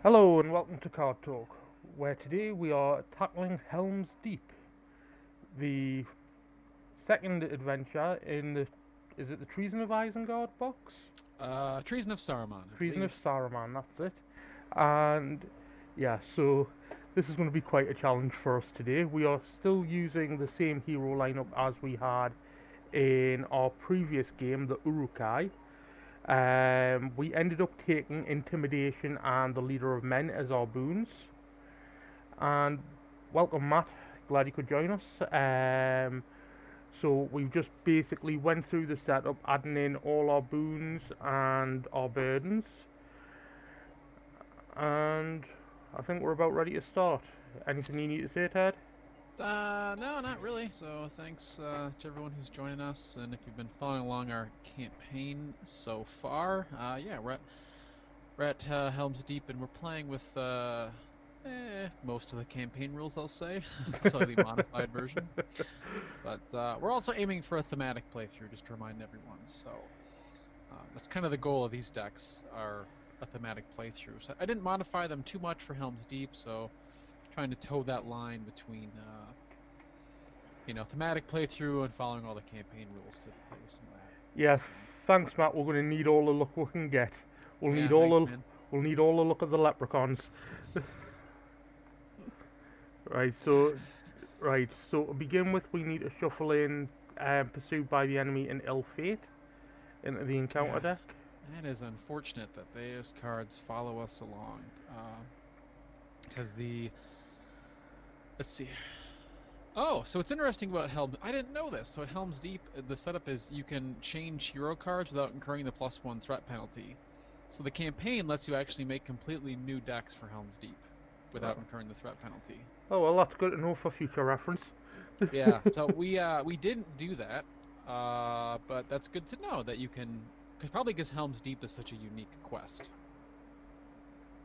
Hello and welcome to Card Talk, where today we are tackling Helms Deep, the second adventure in the is it the Treason of Isengard box? Treason of Saruman, I Treason of believe. Saruman, that's it. And yeah, so this is going to be quite a challenge for us today. We are still using the same hero lineup as we had in our previous game, the Urukai. We ended up taking Intimidation and the Leader of Men as our boons. And welcome, Matt. Glad you could join us. So we've just basically went through the setup, adding in all our boons and our burdens, and I think we're about ready to start. Anything you need to say, Ted? No, not really. So thanks to everyone who's joining us, and if you've been following along our campaign so far, yeah, we're at Helm's Deep, and we're playing with most of the campaign rules, I'll say, slightly modified version. But we're also aiming for a thematic playthrough, just to remind everyone. So that's kind of the goal of these decks, are a thematic playthrough. So I didn't modify them too much for Helm's Deep, so trying to toe that line between thematic playthrough and following all the campaign rules to play with some of that. Yeah, So thanks, Matt. We're going to need all the luck we can get. We'll need yeah, all thanks, the man. we'll need all the luck of the leprechauns. Right. So to begin with, we need to shuffle in pursued by the enemy in ill fate into the encounter Yeah, deck. that is unfortunate that those cards follow us along. Because let's see. Oh, so it's interesting about Helm. I didn't know this. So at Helm's Deep, the setup is you can change hero cards without incurring the +1 threat penalty. So the campaign lets you actually make completely new decks for Helm's Deep without Oh, incurring the threat penalty. oh well, that's good to know for future reference. Yeah, so we didn't do that, but that's good to know that you can, cause probably because Helm's Deep is such a unique quest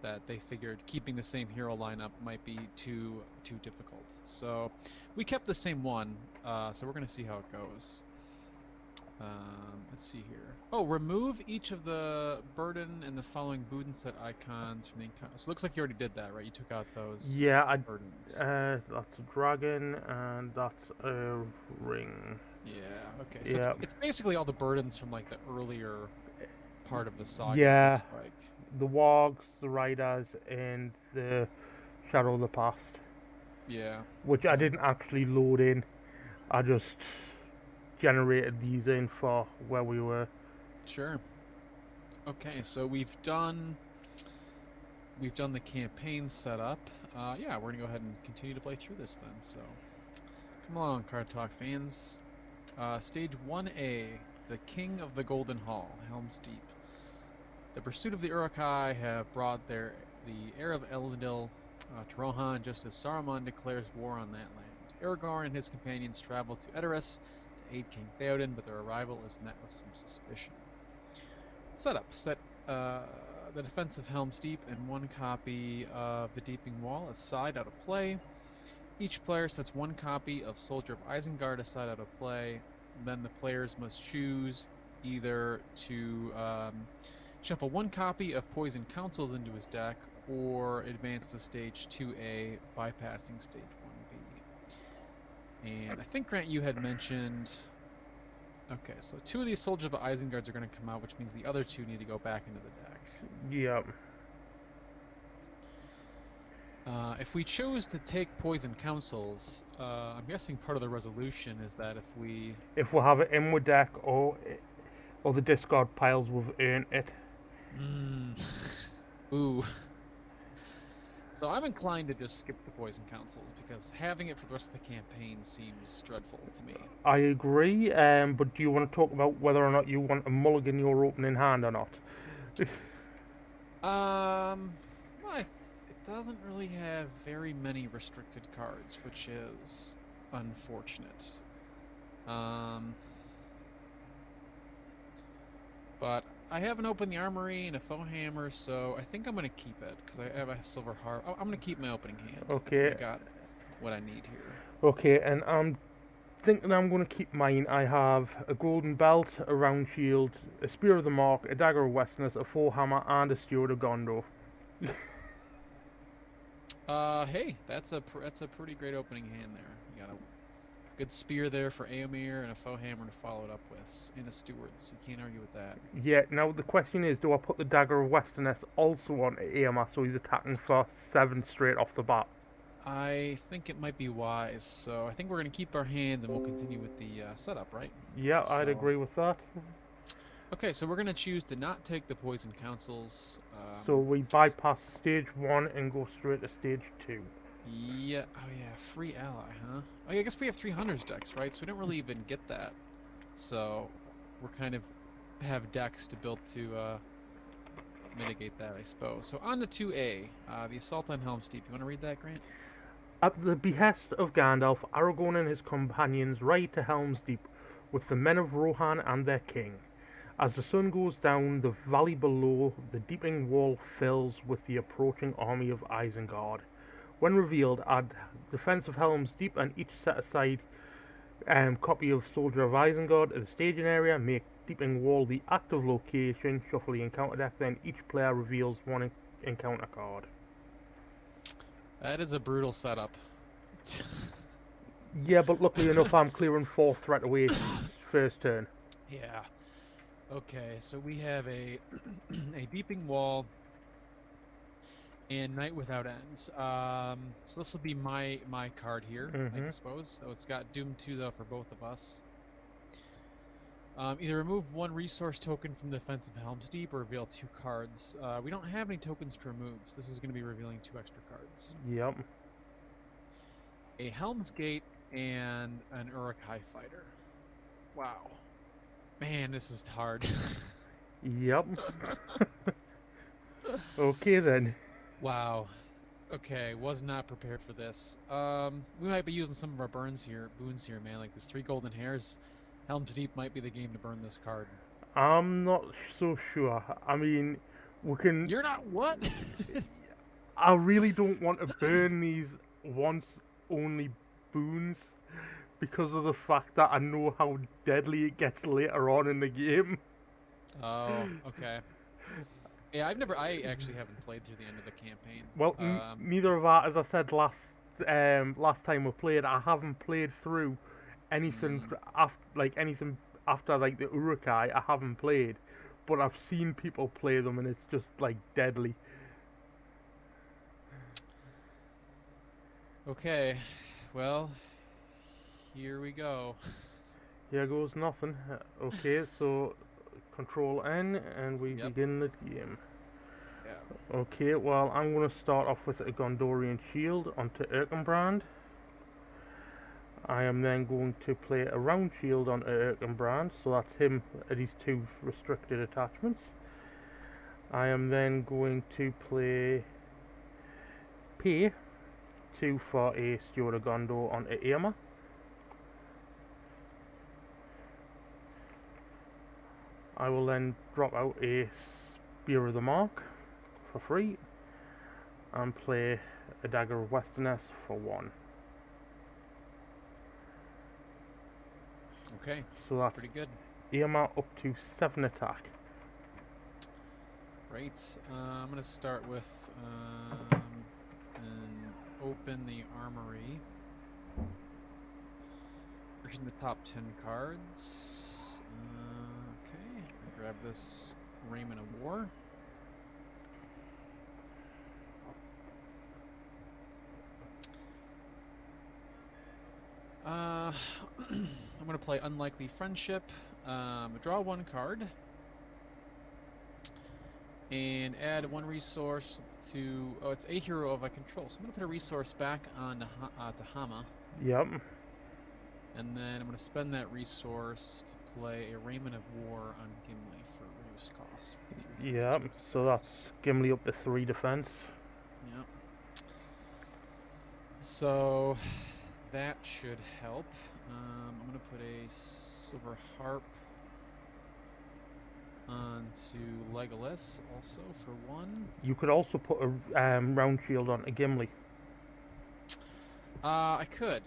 that they figured keeping the same hero lineup might be too difficult. So we kept the same one, so we're gonna see how it goes. Let's see here. Oh, remove each of the burden and the following Buden set icons from the encounter. So it looks like you already did that, right? You took out those Yeah, burdens. that's a dragon and that's a ring. Yeah, okay. So it's Yeah, it's basically all the burdens from like the earlier part of the saga, it yeah, looks like. the wargs, the riders, and the shadow of the past, Yeah, which I okay. didn't actually load in. I just generated these in for where we were. Sure. Okay, so we've done the campaign setup. Yeah, we're gonna go ahead and continue to play through this then. So come along, Card Talk fans. Stage 1A, the King of the Golden Hall, Helm's Deep. The pursuit of the Uruk-hai have brought the heir of Elendil to Rohan just as Saruman declares war on that land. Aragorn and his companions travel to Edoras to aid King Theoden, but their arrival is met with some suspicion. Setup. Set the defense of Helm's Deep and one copy of the Deeping Wall aside out of play. Each player sets one copy of Soldier of Isengard aside out of play. Then the players must choose either to shuffle one copy of Poison Councils into his deck or advance to stage 2A, bypassing stage 1B. And I think, Grant, you had mentioned. Okay, so two of these Soldiers of Isengards are going to come out, which means the other two need to go back into the deck. Yeah, If we chose to take Poison Councils, I'm guessing part of the resolution is that if we. if we have it in with deck or the discard piles, we've earned it. Mm, ooh. So I'm inclined to just skip the Poison Councils because having it for the rest of the campaign seems dreadful to me. I agree, but do you want to talk about whether or not you want to mulligan your opening hand or not? Um, well, it doesn't really have very many restricted cards, which is unfortunate. Um, but I haven't opened the armory and a foe hammer, so I think I'm gonna keep it because I have a silver harp. I'm gonna keep my opening hand. I think I Okay, got what I need here. okay, and I'm thinking I'm going to keep mine. I have a golden belt, a round shield, a spear of the mark, a dagger of Westerners, a forehammer, and a steward of Gondor. Hey, that's a pretty great opening hand there. You got a good spear there for Aomir and a foe hammer to follow it up with, and a Stewards. You can't argue with that. Yeah, now the question is, do I put the Dagger of Westerness also on Aemma so he's attacking for 7 straight off the bat? I think it might be wise, so I think we're gonna keep our hands and we'll continue with the setup, right? Yeah, I'd So, agree with that. okay, so we're gonna choose to not take the poison councils. So we bypass stage 1 and go straight to stage 2. Yeah, oh yeah, free ally, huh? Oh yeah, I guess we have 300s decks, right? So we don't really even get that. So we're kind of have decks to build to mitigate that, I suppose. So on to 2A, the assault on Helm's Deep. You want to read that, Grant? At the behest of Gandalf, Aragorn and his companions ride to Helm's Deep with the men of Rohan and their king. As the sun goes down, the valley below the deepening wall fills with the approaching army of Isengard. When revealed, add Defense of Helm's Deep and each set aside copy of Soldier of Isengard at the staging area. Make Deepening Wall the active location. Shuffle the encounter deck. Then each player reveals one encounter card. That is a brutal setup. Yeah, but luckily enough, I'm clearing 4 threat away first turn. Yeah. Okay, so we have a a deeping wall and Night Without Ends. So this will be my card here, I suppose. So it's got Doom 2 though for both of us. Either remove 1 resource token from the Defense of Helm's Deep or reveal 2 cards. We don't have any tokens to remove, so this is going to be revealing 2 extra cards. Yep. A Helm's Gate and an Uruk-hai Fighter. Wow. Man, this is hard. Yep. Okay then. Wow. Okay, was not prepared for this. We might be using some of our boons here, man. Like this 3 golden hairs. Helm's Deep might be the game to burn this card. I'm not so sure. I mean, we can. You're not what? I really don't want to burn these once only boons because of the fact that I know how deadly it gets later on in the game. Oh, okay. Yeah, I actually haven't played through the end of the campaign. Well, neither of our, as I said last time we played, I haven't played through anything anything after like the Urukai. I haven't played, but I've seen people play them, and it's just like deadly. Okay, well, here we go. Here goes nothing. Okay, so Control N, and we begin the game. Yeah. Okay, well, I'm going to start off with a Gondorian Shield onto Erkenbrand. I am then going to play a Round Shield onto Erkenbrand, so that's him at his 2 restricted attachments. I am then going to play Pay 2 for a Steward of Gondor onto Aemma. I will then drop out a Spear of the Mark for free and play a Dagger of Westerness for 1. Okay, so that's pretty good. Aemma up to 7 attack. Right, I'm going to start with and open the armory. Searching the top 10 cards. Okay, grab this Raiment of War. I'm going to play Unlikely Friendship, draw 1 card, and add 1 resource to, it's a hero of I control, so I'm going to put a resource back on to Hama. Yep. And then I'm going to spend that resource to play a Raiment of War on Gimli for reduced cost. Yep, so that's Gimli up to 3 defense. Yep. So that should help. I'm going to put a Silver Harp onto Legolas also for 1. You could also put a Round Shield onto Gimli. I could.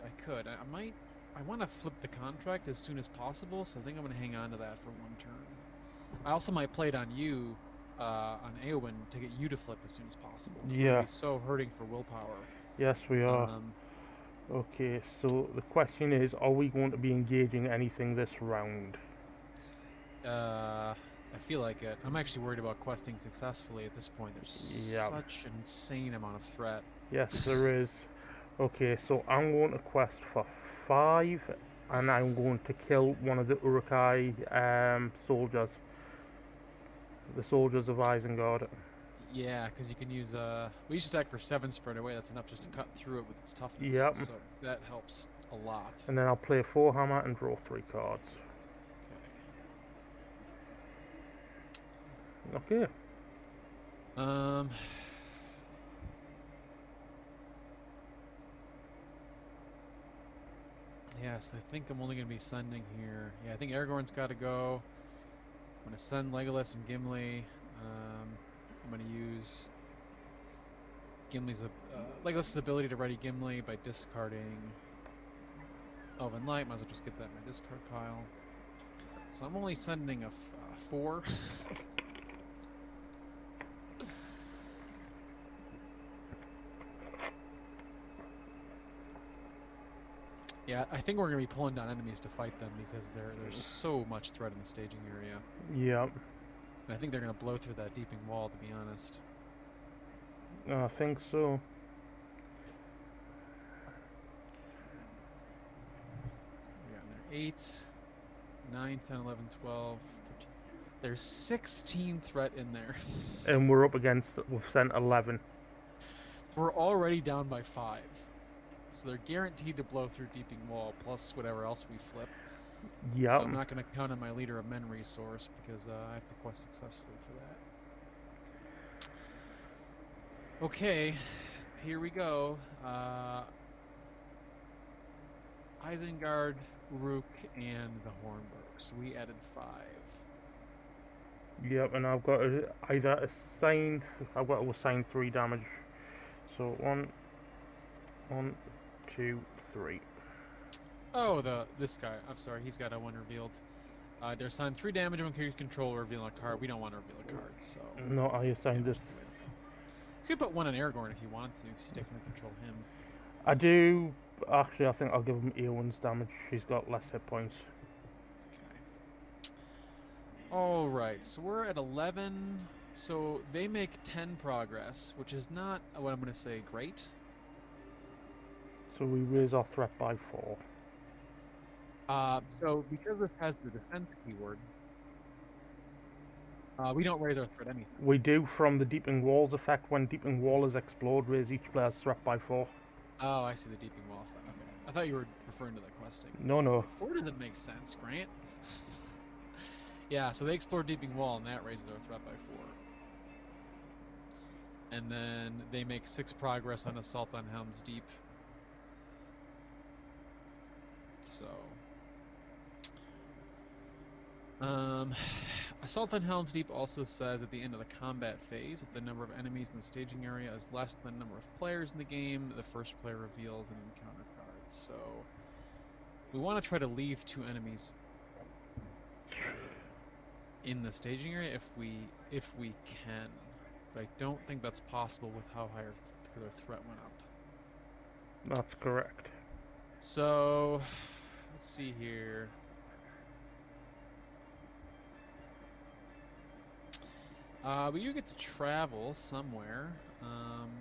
I want to flip the contract as soon as possible, so I think I'm going to hang on to that for 1 turn. I also might play it on you on Eowyn to get you to flip as soon as possible. 'Cause we're gonna Yeah. be so hurting for willpower. Yes, we are. Um, Okay, so the question is, are we going to be engaging anything this round? I feel like it. I'm actually worried about questing successfully at this point. There's Yeah. such an insane amount of threat. Yes, there is. Okay, so I'm going to quest for 5, and I'm going to kill one of the Urukai soldiers, the soldiers of Isengard. Yeah, because you can use we used to attack for 7 straight away. That's enough just to cut through it with its toughness. Yep, So that helps a lot. and then I'll play 4 hammer and draw 3 cards. Okay. Okay. Yes, I think I'm only gonna be sending here. Yeah, I think Aragorn's got to go. I'm gonna send Legolas and Gimli. I'm gonna use Legolas's ability to ready Gimli by discarding Elven Light. Might as well just get that in my discard pile. So I'm only sending a 4. Yeah, I think we're gonna be pulling down enemies to fight them because there's so much threat in the staging area. Yep. And I think they're gonna blow through that deeping wall, to be honest. I think so. We got in there 8, 9, 10, 11, 12, 13. There's 16 threat in there. And we're up against, we've sent 11. We're already down by 5. So they're guaranteed to blow through deeping wall plus whatever else we flip. Yep. So I'm not going to count on my leader of men resource because I have to quest successfully for that. Okay, here we go. Isengard, Rook, and the Hornburg. So we added 5. Yep, and I've got either assigned, I've got to assign 3 damage. So 1, 2, 3. Oh, this guy. I'm sorry, he's got a 1 revealed. They're assigned 3 damage when you control revealing a card. We don't want to reveal a card, so. No, I assigned this. You could put 1 on Aragorn if you wanted to, because you technically control him. I do. Actually, I think I'll give him Eowyn's damage. She's got less hit points. Okay. Alright, so we're at 11. So they make 10 progress, which is not what I'm going to say great. So we raise our threat by 4. So because this has the defense keyword, we don't raise our threat anything. We do from the Deeping Walls effect. When Deeping Wallers explode, raise each player's threat by 4. Oh, I see the deeping wall effect. Okay. I thought you were referring to the questing. No, no. Like, 4 doesn't make sense, Grant. Yeah, so they explore deeping wall, and that raises our threat by 4. And then they make 6 progress on assault on Helms Deep. So, assault on Helm's Deep also says at the end of the combat phase, if the number of enemies in the staging area is less than the number of players in the game, the first player reveals an encounter card. So we want to try to leave 2 enemies in the staging area if we can, but I don't think that's possible with how high because our threat went up. That's correct. So let's see here. We do get to travel somewhere.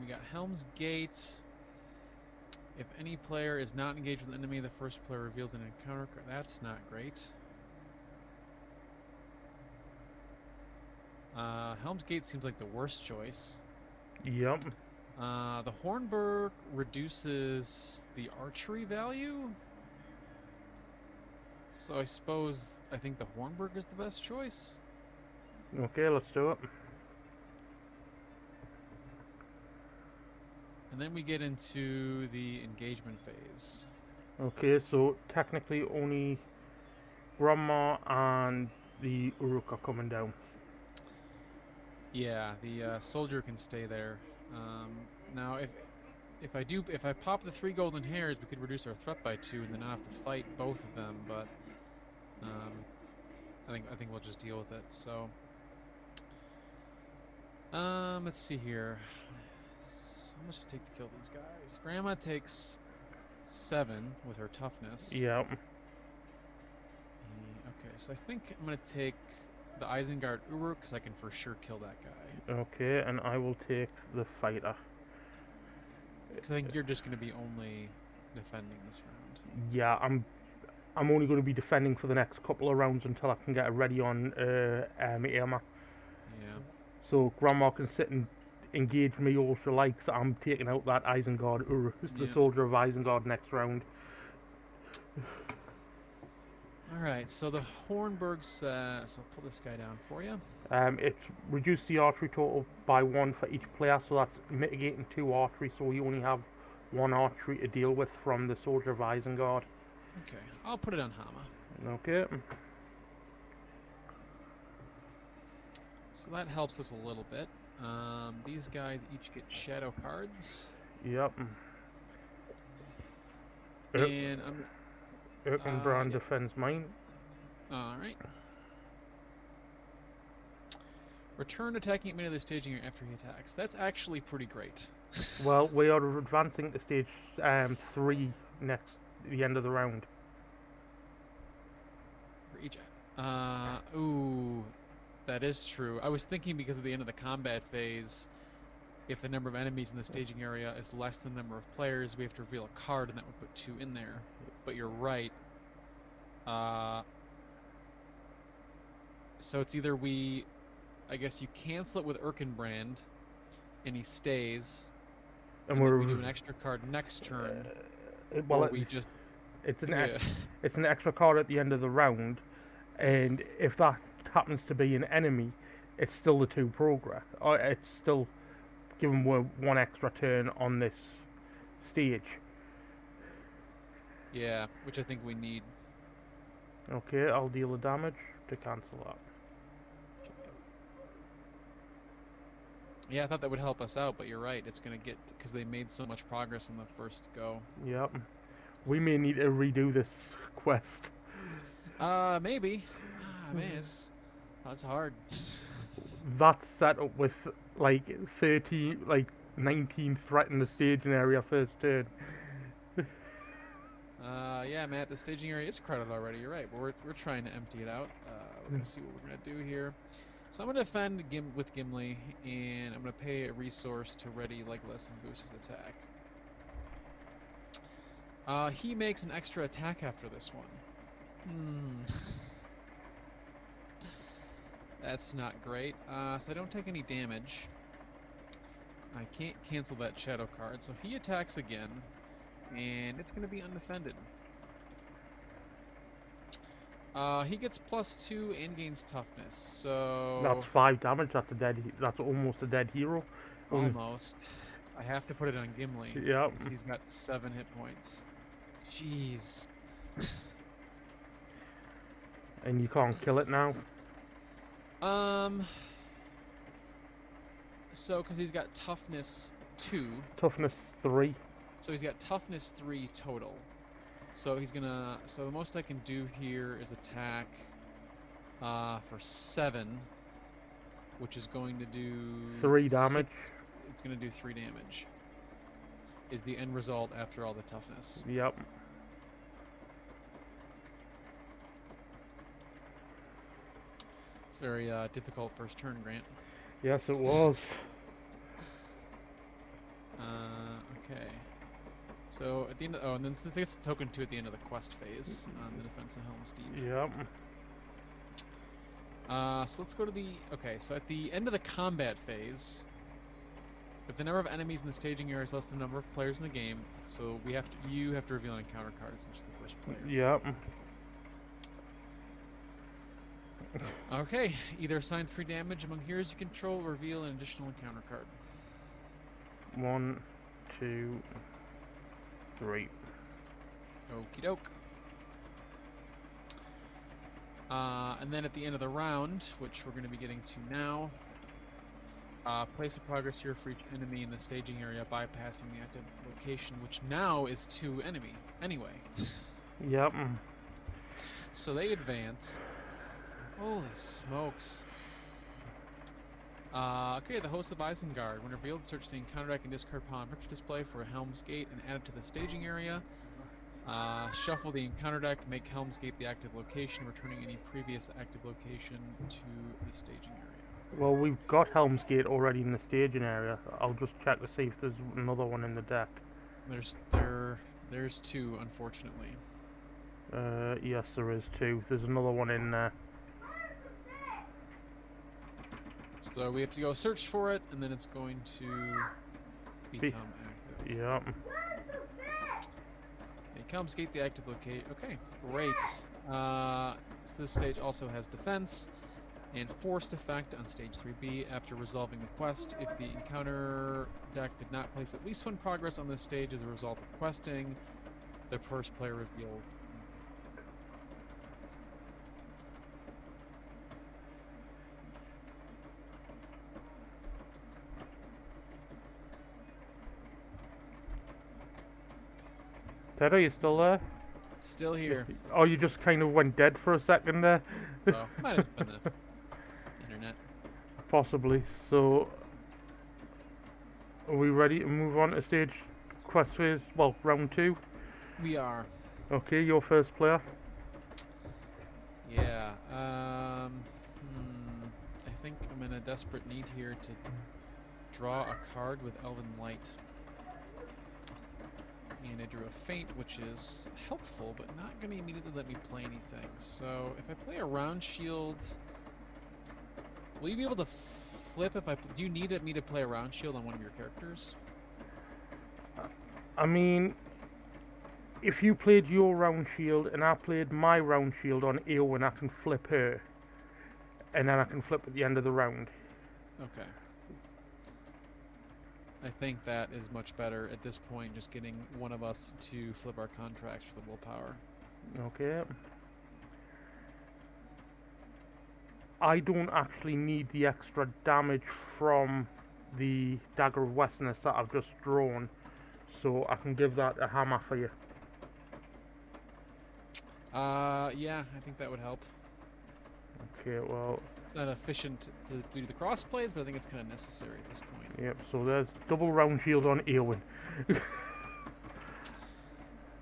We got Helm's Gate. If any player is not engaged with an enemy, the first player reveals an encounter card. That's not great. Helm's Gate seems like the worst choice. Yep. The Hornburg reduces the archery value. So I think the Hornburg is the best choice. Okay, let's do it. And then we get into the engagement phase. Okay, so technically only Grandma and the Uruk are coming down. Yeah, the soldier can stay there. Now, if I pop the 3 golden hairs, we could reduce our threat by 2, and then not have to fight both of them. But I think we'll just deal with it. So Let's see here. How much does it take to kill these guys? Grandma takes 7 with her toughness. Yep. Okay, so I think I'm gonna take the Isengard Uruk because I can for sure kill that guy. Okay, and I will take the fighter. Because I think you're just gonna be only defending this round. Yeah, I'm only going to be defending for the next couple of rounds until I can get ready on Irma. Yeah. So Grandma can sit and engage me all she likes. I'm taking out that Isengard Uruk, the Yeah. soldier of Isengard, next round. Alright, so the Hornburgs, so I'll pull this guy down for you. It's reduced the archery total by 1 for each player, so that's mitigating 2 archery, so we only have 1 archery to deal with from the soldier of Isengard. Okay, I'll put it on Hama. Okay. So that helps us a little bit. These guys each get shadow cards. Yep. And I'm... Erkenbrand yep. defends mine. Alright. Return attacking at mid of the staging area after he attacks. That's actually pretty great. Well, we are advancing to stage 3 next, the end of the round. For each... ooh... That is true. I was thinking because of the end of the combat phase, if the number of enemies in the staging area is less than the number of players, we have to reveal a card, and that would put 2 in there. But you're right. So it's either I guess you cancel it with Erkenbrand, and he stays, and then we do an extra card next turn, Well, or we just... it's an Yeah. it's an extra card at the end of the round, and if that happens to be an enemy, it's still the 2 progress. Or it's still given 1 extra turn on this stage. Yeah, which I think we need. Okay, I'll deal the damage to cancel that. Yeah, I thought that would help us out, but you're right. It's going to get... because they made so much progress in the first go. Yep. We may need to redo this quest. Maybe. Man, that's hard. That's set up with like 19 threat in the staging area first turn. Yeah, Matt, the staging area is crowded already. You're right, but we're trying to empty it out. We're gonna see what we're gonna do here. So I'm gonna defend with Gimli, and I'm gonna pay a resource to ready Legolas and Goose's attack. He makes an extra attack after this one. That's not great. So I don't take any damage. I can't cancel that shadow card, so he attacks again, and it's going to be undefended. He gets +2 and gains toughness, so... That's 5 damage. That's almost a dead hero. Almost. I have to put it on Gimli. Yep. Because he's got 7 hit points. Jeez. And you can't kill it now. So, because he's got toughness 2. Toughness 3. So he's got toughness 3 total. So he's gonna... So the most I can do here is attack for 7. Which is going to do... 3 damage. It's gonna do 3 damage. Is the end result after all the toughness. Yep. It's very difficult first turn, Grant. Yes, it was. Okay. So at the end of, and then this gets a token 2 at the end of the quest phase on the defense of Helms Deep. Yep. So let's go to the... Okay, so at the end of the combat phase, if the number of enemies in the staging area is less than the number of players in the game, so you have to reveal an encounter card since you're the first player. Yep. Okay, either assign 3 damage among heroes you control or reveal an additional encounter card. 1, 2, 3. Okie doke. And then at the end of the round, which we're going to be getting to now, place a progress here for each enemy in the staging area bypassing the active location, which now is 2 enemy. Anyway. Yep. So they advance. Holy smokes. Okay, the host of Isengard. When revealed, search the encounter deck and discard pawn picture display for a Helms Gate and add it to the staging area. Shuffle the encounter deck, make Helms Gate the active location, returning any previous active location to the staging area. Well, we've got Helm's Gate already in the staging area. I'll just check to see if there's another one in the deck. There's two, unfortunately. Yes, there is two. There's another one in there. So we have to go search for it, and then it's going to become active. Yeah. It comes gate the active location. Okay, great. So this stage also has defense and forced effect on stage 3B after resolving the quest. If the encounter deck did not place at least one progress on this stage as a result of questing, the first player revealed. Ted, are you still there? Still here. Oh, you just kind of went dead for a second there. Oh, might have been the internet. Possibly. So, are we ready to move on to stage quest phase? Well, round 2. We are. Okay, your first player. Yeah. I think I'm in a desperate need here to draw a card with Elven Light. And I drew a feint, which is helpful, but not going to immediately let me play anything. So if I play a round shield, will you be able to flip if I... Do you need me to play a round shield on one of your characters? I mean, if you played your round shield and I played my round shield on Eowyn, I can flip her. And then I can flip at the end of the round. Okay. I think that is much better at this point, just getting one of us to flip our contracts for the willpower. Okay. I don't actually need the extra damage from the Dagger of Westerness that I've just drawn, so I can give that a hammer for you. Yeah, I think that would help. Okay, well... It's not efficient to do the cross plays, but I think it's kind of necessary at this point. Yep, so there's double round shield on Eowyn.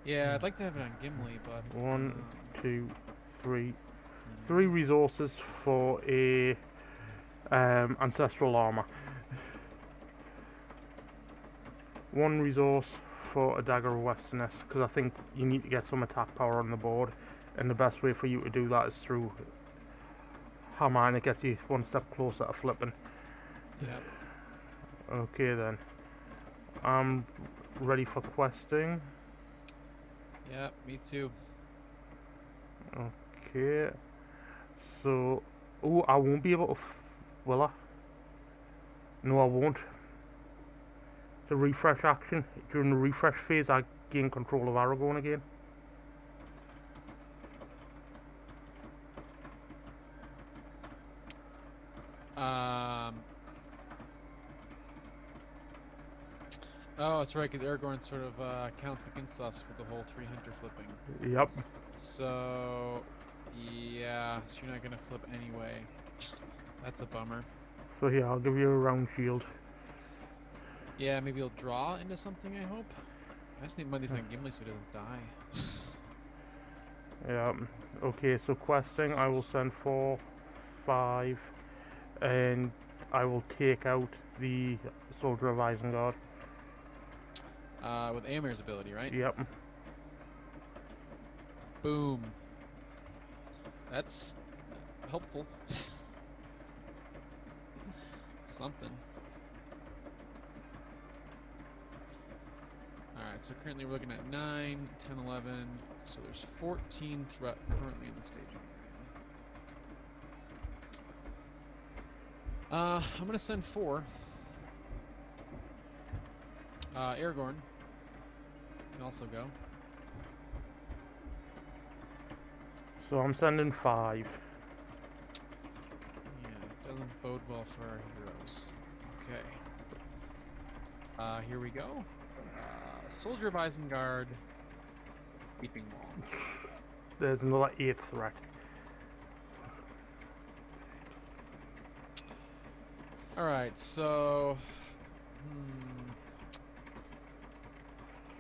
Yeah, I'd like to have it on Gimli, but... 1, 2, 3. 3 resources for a ancestral armor. 1 resource for a Dagger of Westerness, because I think you need to get some attack power on the board, and the best way for you to do that is through hammer, and it gets you one step closer to flipping. Yep. Okay then. I'm ready for questing. Yep, me too. Okay. So, oh, I won't be able to, will I? No, I won't. The refresh action. During the refresh phase, I gain control of Aragorn again. Oh, that's right, because Aragorn sort of counts against us with the whole 300 flipping. Yep. So, yeah, so you're not going to flip anyway. That's a bummer. So yeah, I'll give you a round shield. Yeah, maybe he'll draw into something, I hope. I just need one of these on Gimli so he doesn't die. Yeah. Okay, so questing, I will send 4, 5, and I will take out the Soldier of Isengard. With Amir's ability, right? Yep. Boom. That's helpful. Something. Alright, so currently we're looking at 9, 10, 11, so there's 14 threat currently in the staging area. I'm gonna send 4. Aragorn can also go. So I'm sending 5. Yeah, it doesn't bode well for our heroes. Okay. Here we go. Soldier of Isengard, Weeping Wall. There's another 8th threat. All right, so,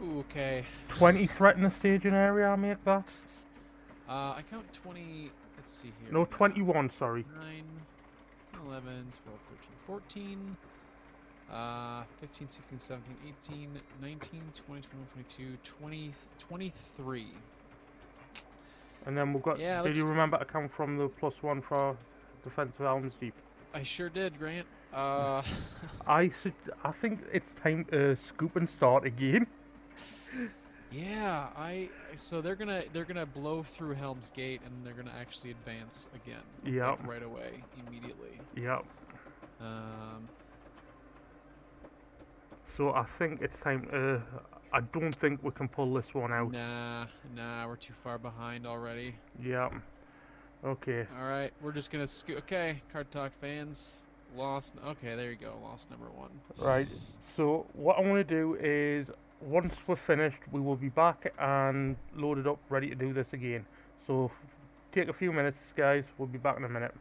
ooh, okay. 20 threaten the staging area, I make that? I count 20. Let's see here. No, We got 21, sorry. 9, 10, 11, 12, 13, 14, 15, 16, 17, 18, 19, 20, 21, 22, 20, 23. And then we've got, Yeah, did you let's. remember to count from the +1 for defensive Helms deep? I sure did, Grant. I should, I think it's time to scoop and start again. Yeah, so they're gonna blow through Helm's Gate and they're gonna actually advance again, like Yep, right away, immediately. yep. Um, So I think it's time to, I don't think we can pull this one out. nah, we're too far behind already. Yep, okay. All right, we're just gonna scoot. Okay, Card Talk fans, lost. Okay, there you go, lost number one. Right, so what I want to do is, once we're finished, we will be back and loaded up, ready to do this again. So take a few minutes, guys. We'll be back in a minute.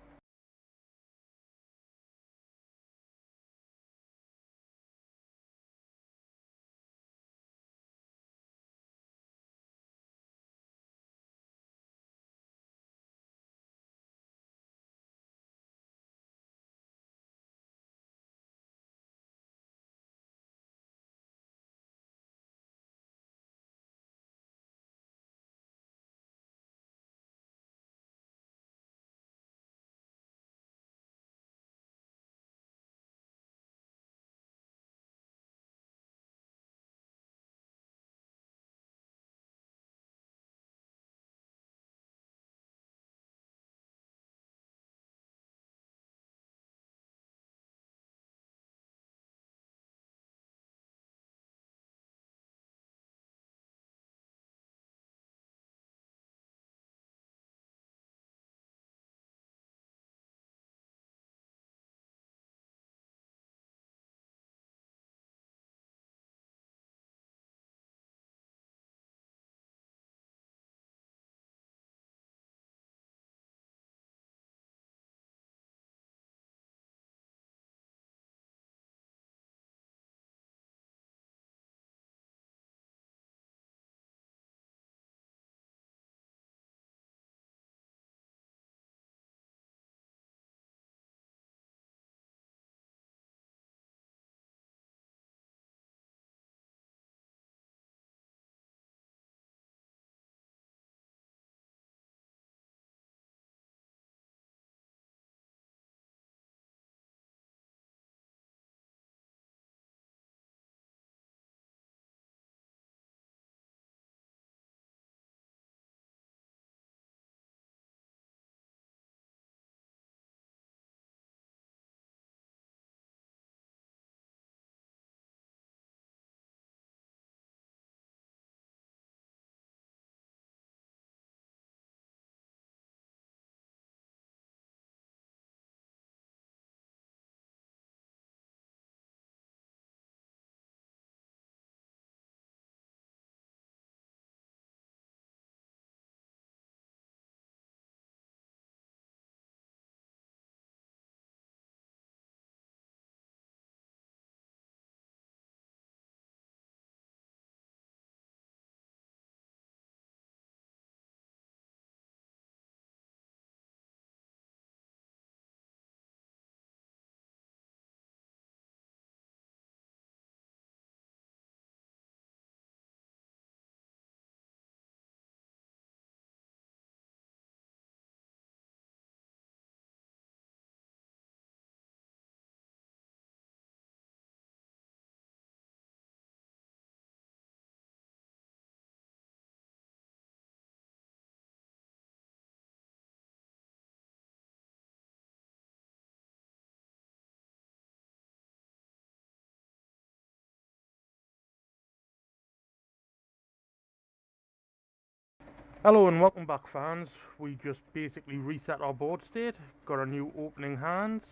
Hello and welcome back, fans. We just basically reset our board state, got our new opening hands,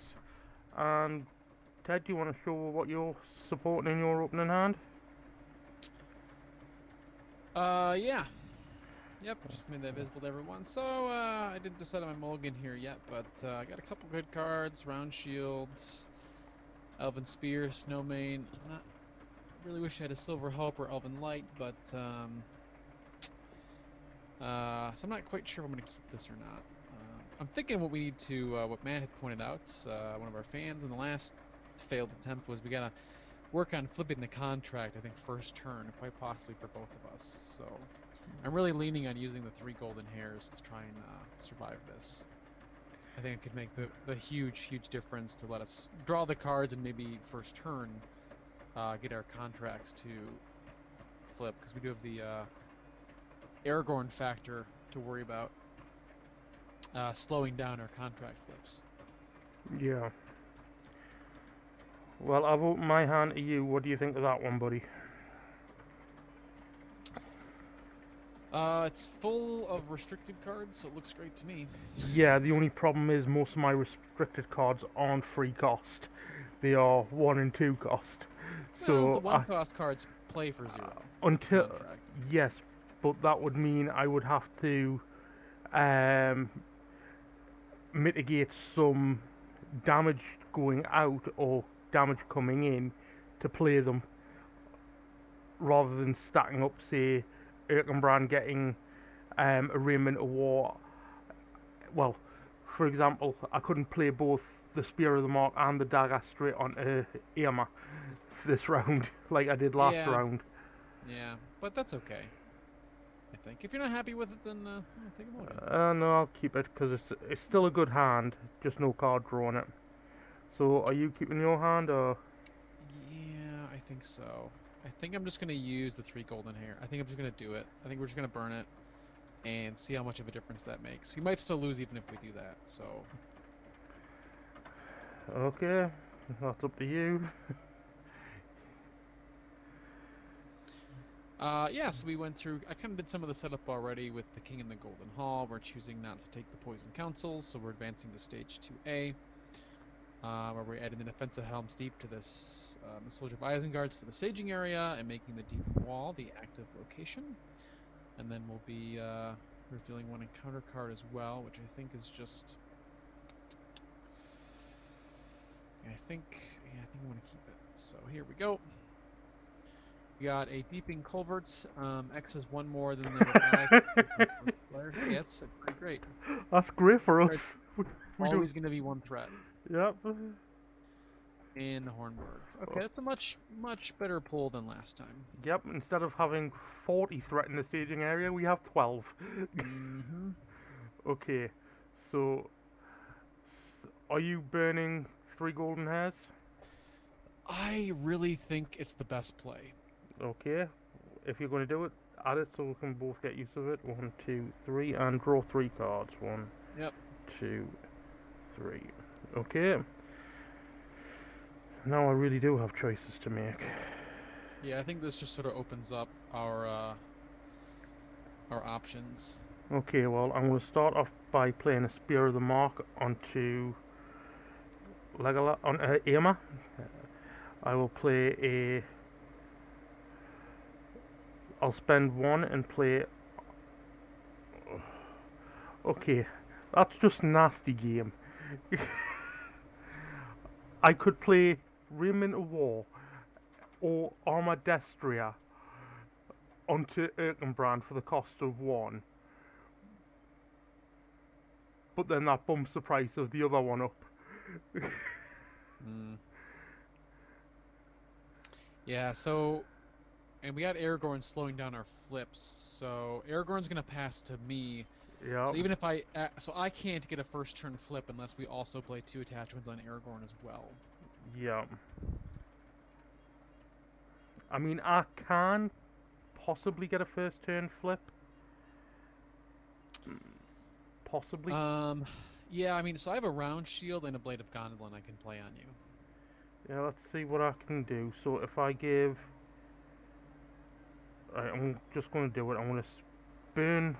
and Ted, do you want to show what you're supporting in your opening hand? Yeah. Yep, just made that visible to everyone. So, I didn't decide on my mulligan here yet, but I got a couple good cards, round shields, Elven Spear, Snowmane. Not really wish I had a Silver Hope or Elven Light, but so I'm not quite sure if I'm going to keep this or not. I'm thinking what we need to, what Matt had pointed out, one of our fans in the last failed attempt, was we gotta work on flipping the contract, I think first turn, quite possibly for both of us. So I'm really leaning on using the 3 golden hairs to try and survive this. I think it could make the huge difference to let us draw the cards and maybe first turn get our contracts to flip, because we do have the Aragorn factor to worry about, slowing down our contract flips. Yeah. Well, I've opened my hand to you. What do you think of that one, buddy? It's full of restricted cards, so it looks great to me. Yeah, the only problem is most of my restricted cards aren't free cost. They are 1 and 2 cost. Well, the So one cost cards play for 0 with the until contract. yes, but that would mean I would have to um, mitigate some damage going out or damage coming in to play them, rather than stacking up, say, Erkenbrand getting a Raiment of War. Well, for example, I couldn't play both the Spear of the Mark and the Dagger straight onto Irma this round, like I did last Yeah, round. yeah, but that's okay. I think if you're not happy with it, then take a mulligan. No, I'll keep it because it's still a good hand, just no card draw on it. So, are you keeping your hand or? Yeah, I think so. I think I'm just gonna use the 3 golden hair. I think I'm just gonna do it. I think we're just gonna burn it and see how much of a difference that makes. We might still lose even if we do that. So. Okay, that's up to you. Yeah, so we went through, I kind of did some of the setup already with the King in the Golden Hall. We're choosing not to take the Poison Councils, so we're advancing to Stage 2A, where we're adding the Defense of Helms Deep to this, the Soldier of Isenguards to the staging area, and making the Deep Wall the active location. And then we'll be revealing one encounter card as well, which I think is just... I think I want to keep it. So here we go. We got a Deeping Culverts. X is 1 more than the player. Hey, that's pretty great. That's great for us. We Always going to be 1 threat. Yep. In the Hornburg. Okay, that's a much better pull than last time. Yep, instead of having 40 threat in the staging area, we have 12. Mm-hmm. Okay, so are you burning 3 golden hairs? I really think it's the best play. Okay, if you're going to do it, add it so we can both get use of it. 1, 2, 3, and draw 3 cards. 1, Yep. 2, 3. Okay. Now I really do have choices to make. Yeah, I think this just sort of opens up our options. Okay, well, I'm going to start off by playing a Spear of the Mark onto Irma. I will play a... I'll spend 1 and play... Okay, that's just nasty game. I could play Raiment of War or Armor Destria onto Erkenbrand for the cost of 1. But then that bumps the price of the other one up. Yeah, so... And we got Aragorn slowing down our flips, so Aragorn's gonna pass to me. Yeah. So even if so I can't get a first turn flip unless we also play 2 attachments on Aragorn as well. Yeah. I mean, I can possibly get a first turn flip. Possibly. Yeah, I mean, so I have a round shield and a blade of Gondolin I can play on you. Yeah, let's see what I can do. So if I give... I'm just going to do it. I'm going to burn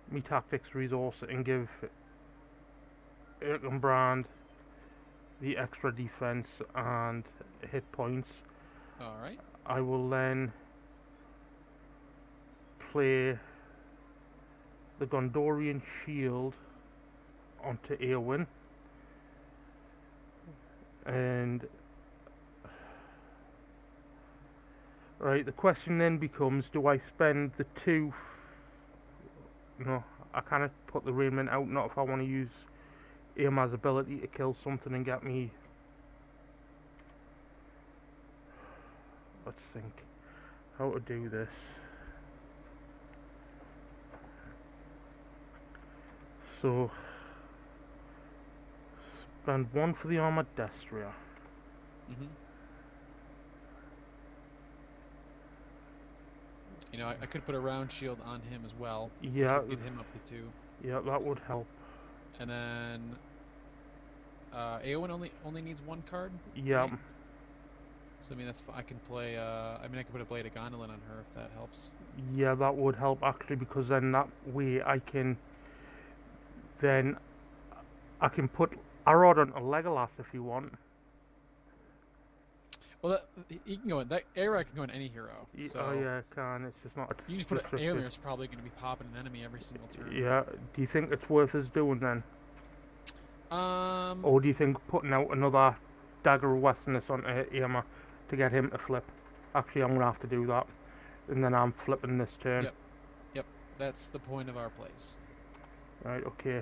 me tactics resource and give Erkenbrand the extra defense and hit points. Alright. I will then play the Gondorian shield onto Eowyn, And right, the question then becomes: do I spend the two? No, I cannot put the raiment out. Not if I want to use Irma's ability to kill something and get me. Let's think how to do this. So spend one for the armored Destria. Mm-hmm. You know, I could put a round shield on him as well, which Yeah, would get him up to 2. yeah, that would help. And then Eowyn only needs 1 card, Yeah, right? So I mean I can play. I mean I can put a Blade of Gondolin on her if that helps. yeah, that would help actually, because then that way then I can put Arrod on a Legolas if you want. Well, he can go in. That Arrod can go in any hero. Oh So yeah, I can. It's just not you just put restricted. Eomer's probably going to be popping an enemy every single turn. Yeah. Do you think it's worth us doing then? Or do you think putting out another Dagger of Westerness on Irma to get him to flip? Actually, I'm gonna have to do that, and then I'm flipping this turn. Yep. That's the point of our plays. Right. Okay.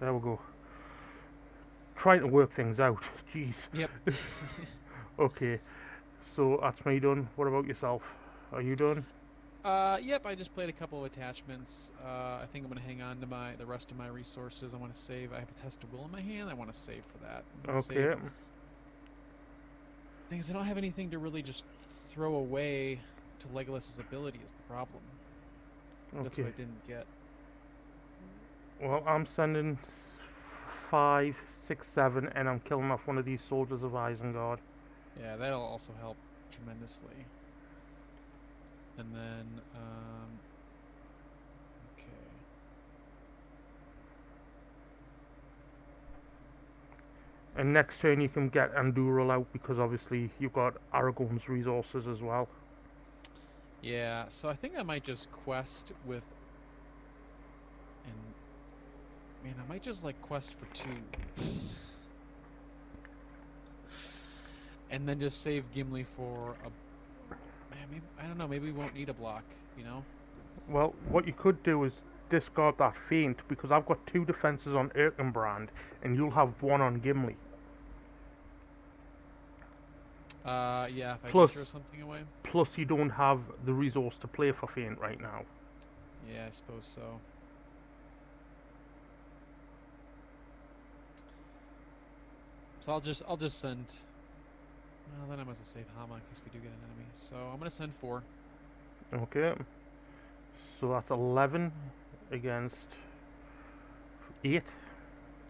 There we go. Trying to work things out. Jeez. Yep. Okay. So that's me done. What about yourself? Are you done? Yep. I just played a couple of attachments. I think I'm gonna hang on to the rest of my resources. I want to save. I have a Test of Will in my hand. I want to save for that. Okay. Thing is, I don't have anything to really just throw away to Legolas's ability is the problem. That's what I didn't get. Well, I'm sending 5, 6, 7, and I'm killing off one of these soldiers of Isengard. Yeah, that'll also help tremendously. And then, okay. And next turn you can get Andúril out because obviously you've got Aragorn's resources as well. Yeah, so I think I might just quest with, and man, I might just like quest for 2. And then just save Gimli for a, man, maybe, I don't know, maybe we won't need a block, you know? Well, what you could do is discard that feint because I've got 2 defenses on Erkenbrand and you'll have 1 on Gimli. Yeah, if I Plus- can throw something away. Plus you don't have the resource to play for feint right now. Yeah, I suppose so. So I'll just send. Well, then I must have saved Hama in case we do get an enemy. So I'm gonna send 4. Okay. So that's 11 against 8.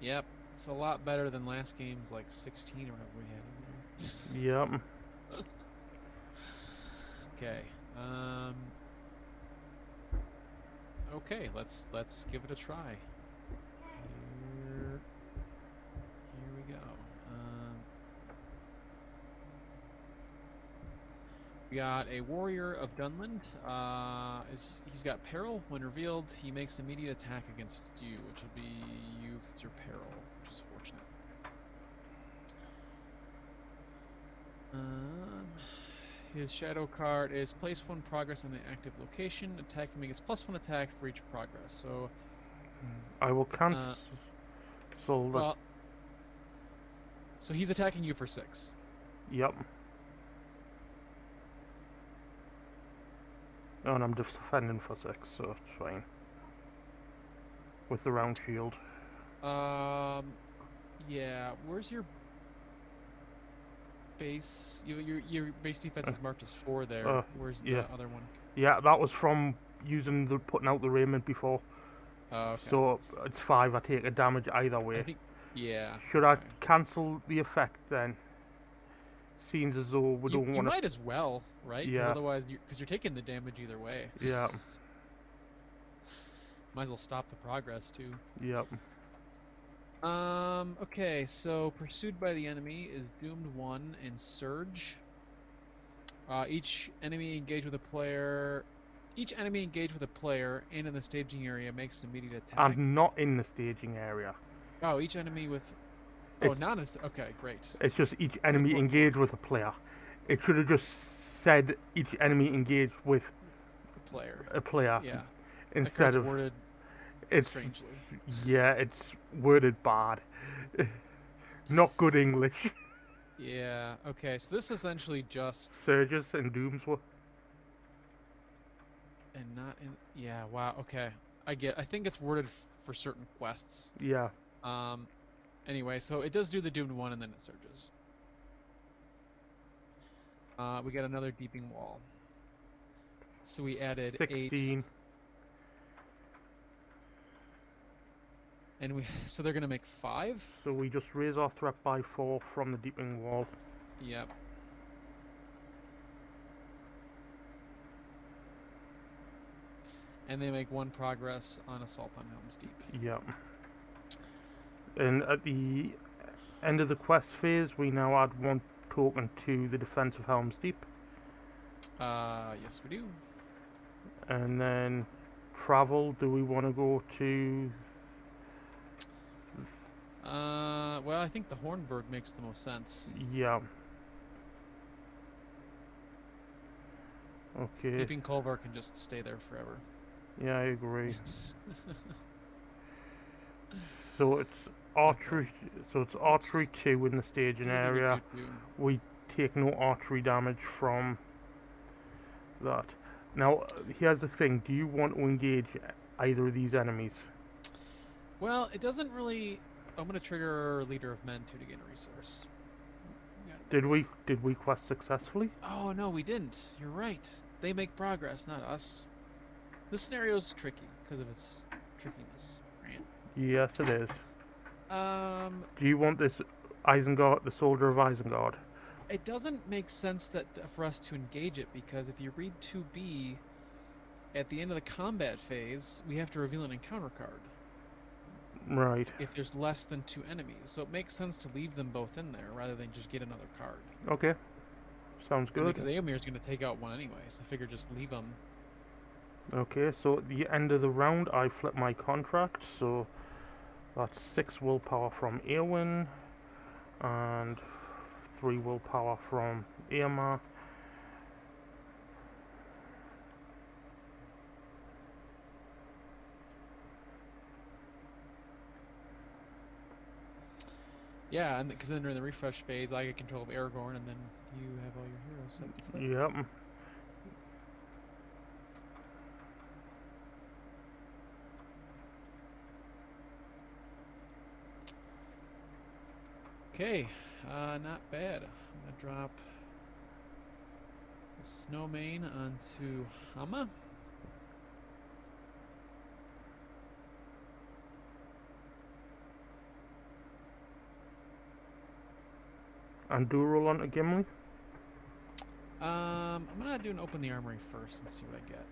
Yep, it's a lot better than last game's like 16 or whatever we had in there. Yep. Okay. Okay, let's give it a try. Here we go. We got a Warrior of Dunland. He's got Peril. When revealed, he makes immediate attack against you, which will be you because it's your Peril, which is fortunate. His shadow card is place 1 progress on the active location. Attacking me gets +1 attack for each progress. So I will cancel well, so he's attacking you for 6. Yep. Oh, and I'm just defending for 6, so it's fine. With the round shield. Yeah. Where's your base? Your base defense is marked as 4 there. Where's the other one? Yeah, that was from putting out the raiment before. Okay. So it's 5. I take a damage either way. I think, yeah. Should I cancel the effect then? Seems as though we don't want to. You might as well, right? Yeah. Because otherwise, because you're taking the damage either way. Yeah. Might as well stop the progress too. Yep. Okay, so pursued by the enemy is doomed 1 in Surge. Each enemy engaged with a player and in the staging area makes an immediate attack. I'm not in the staging area. Oh, each enemy with Oh, It's okay, great. it's just each Like enemy what engaged with a player. It should have just said each enemy engaged with the player? a player Yeah, that instead card's of worded it's strangely. yeah, it's worded bad. Not good English. Yeah. Okay, so this is essentially just Surges and Dooms were and not in. Yeah. Wow. Okay. I think it's worded for certain quests. yeah. Um. Anyway, so it does do the doomed one, and then it surges. We got another deeping wall. So we added 8, 16. and we so they're gonna make 5. So we just raise our threat by 4 from the deepening wall. Yep. And they make 1 progress on assault on Helm's Deep. Yeah. And at the end of the quest phase, we now add 1 token to the defense of Helm's Deep. Yes we do. And then travel, do we want to go to... Well, I think the Hornburg makes the most sense. Yeah. Okay. Keeping Culver can just stay there forever. Yeah, I agree. So it's archery. Okay. So it's archery 2 in the staging Maybe we area. do 2. We take no archery damage from that. Now, here's the thing. Do you want to engage either of these enemies? Well, it doesn't really. I'm gonna trigger Leader of Men 2 to gain a resource. Did we quest successfully? Oh no, we didn't. You're right. They make progress, not us. This scenario's tricky because of its trickiness, right? Yes, it is. Um, Do you want this Isengard, the soldier of Isengard? it doesn't make sense that for us to engage it because if you read 2B, at the end of the combat phase, we have to reveal an encounter card Right. if there's less than 2 enemies. So it makes sense to leave them both in there rather than just get another card. Okay. Sounds And good. because Aomir's going to take out 1 anyway, so I figure just leave them. Okay, so at the end of the round, I flip my contract, so that's 6 willpower from Eowyn, and 3 willpower from Eomer. Yeah, and because then during the refresh phase, I get control of Aragorn, and then you have all your heroes set to flip. Yep. Okay, not bad. I'm gonna drop the Snowmane onto Hama. And do roll onto Gimli. I'm gonna do an open the armory first and see what I get.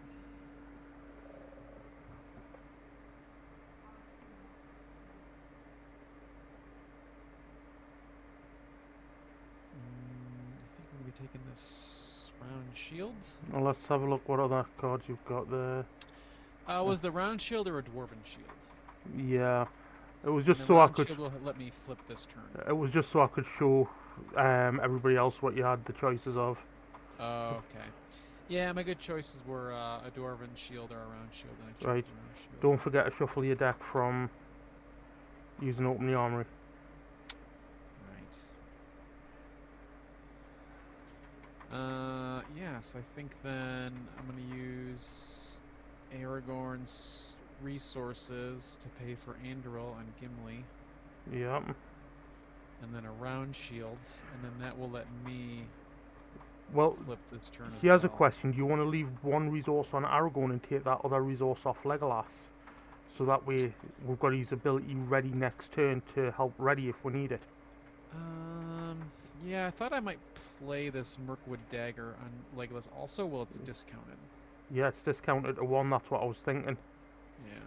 I think we're gonna be taking this round shield. Well, let's have a look what other cards you've got there. Was the round shield or a dwarven shield? Yeah, it was And just the so I round could. shield will let me flip this turn. It was just so I could show everybody else what you had the choices of. Oh, okay. Yeah, my good choices were a dwarven shield or a round shield, and I chose Right. the round shield. Don't forget to shuffle your deck from using Open the Armory. Right. Yes, I think then I'm gonna use Aragorn's resources to pay for Andoril and Gimli, Yep. and then a round shield, and then that will let me Well, flip this turn as here's a well. question. Do you want to leave 1 resource on Aragorn and take that other resource off Legolas? So that way we've got his ability ready next turn to help ready if we need it. Yeah, I thought I might play this Mirkwood Dagger on Legolas also. Well, it's discounted. Yeah, it's discounted to 1, that's what I was thinking. Yeah.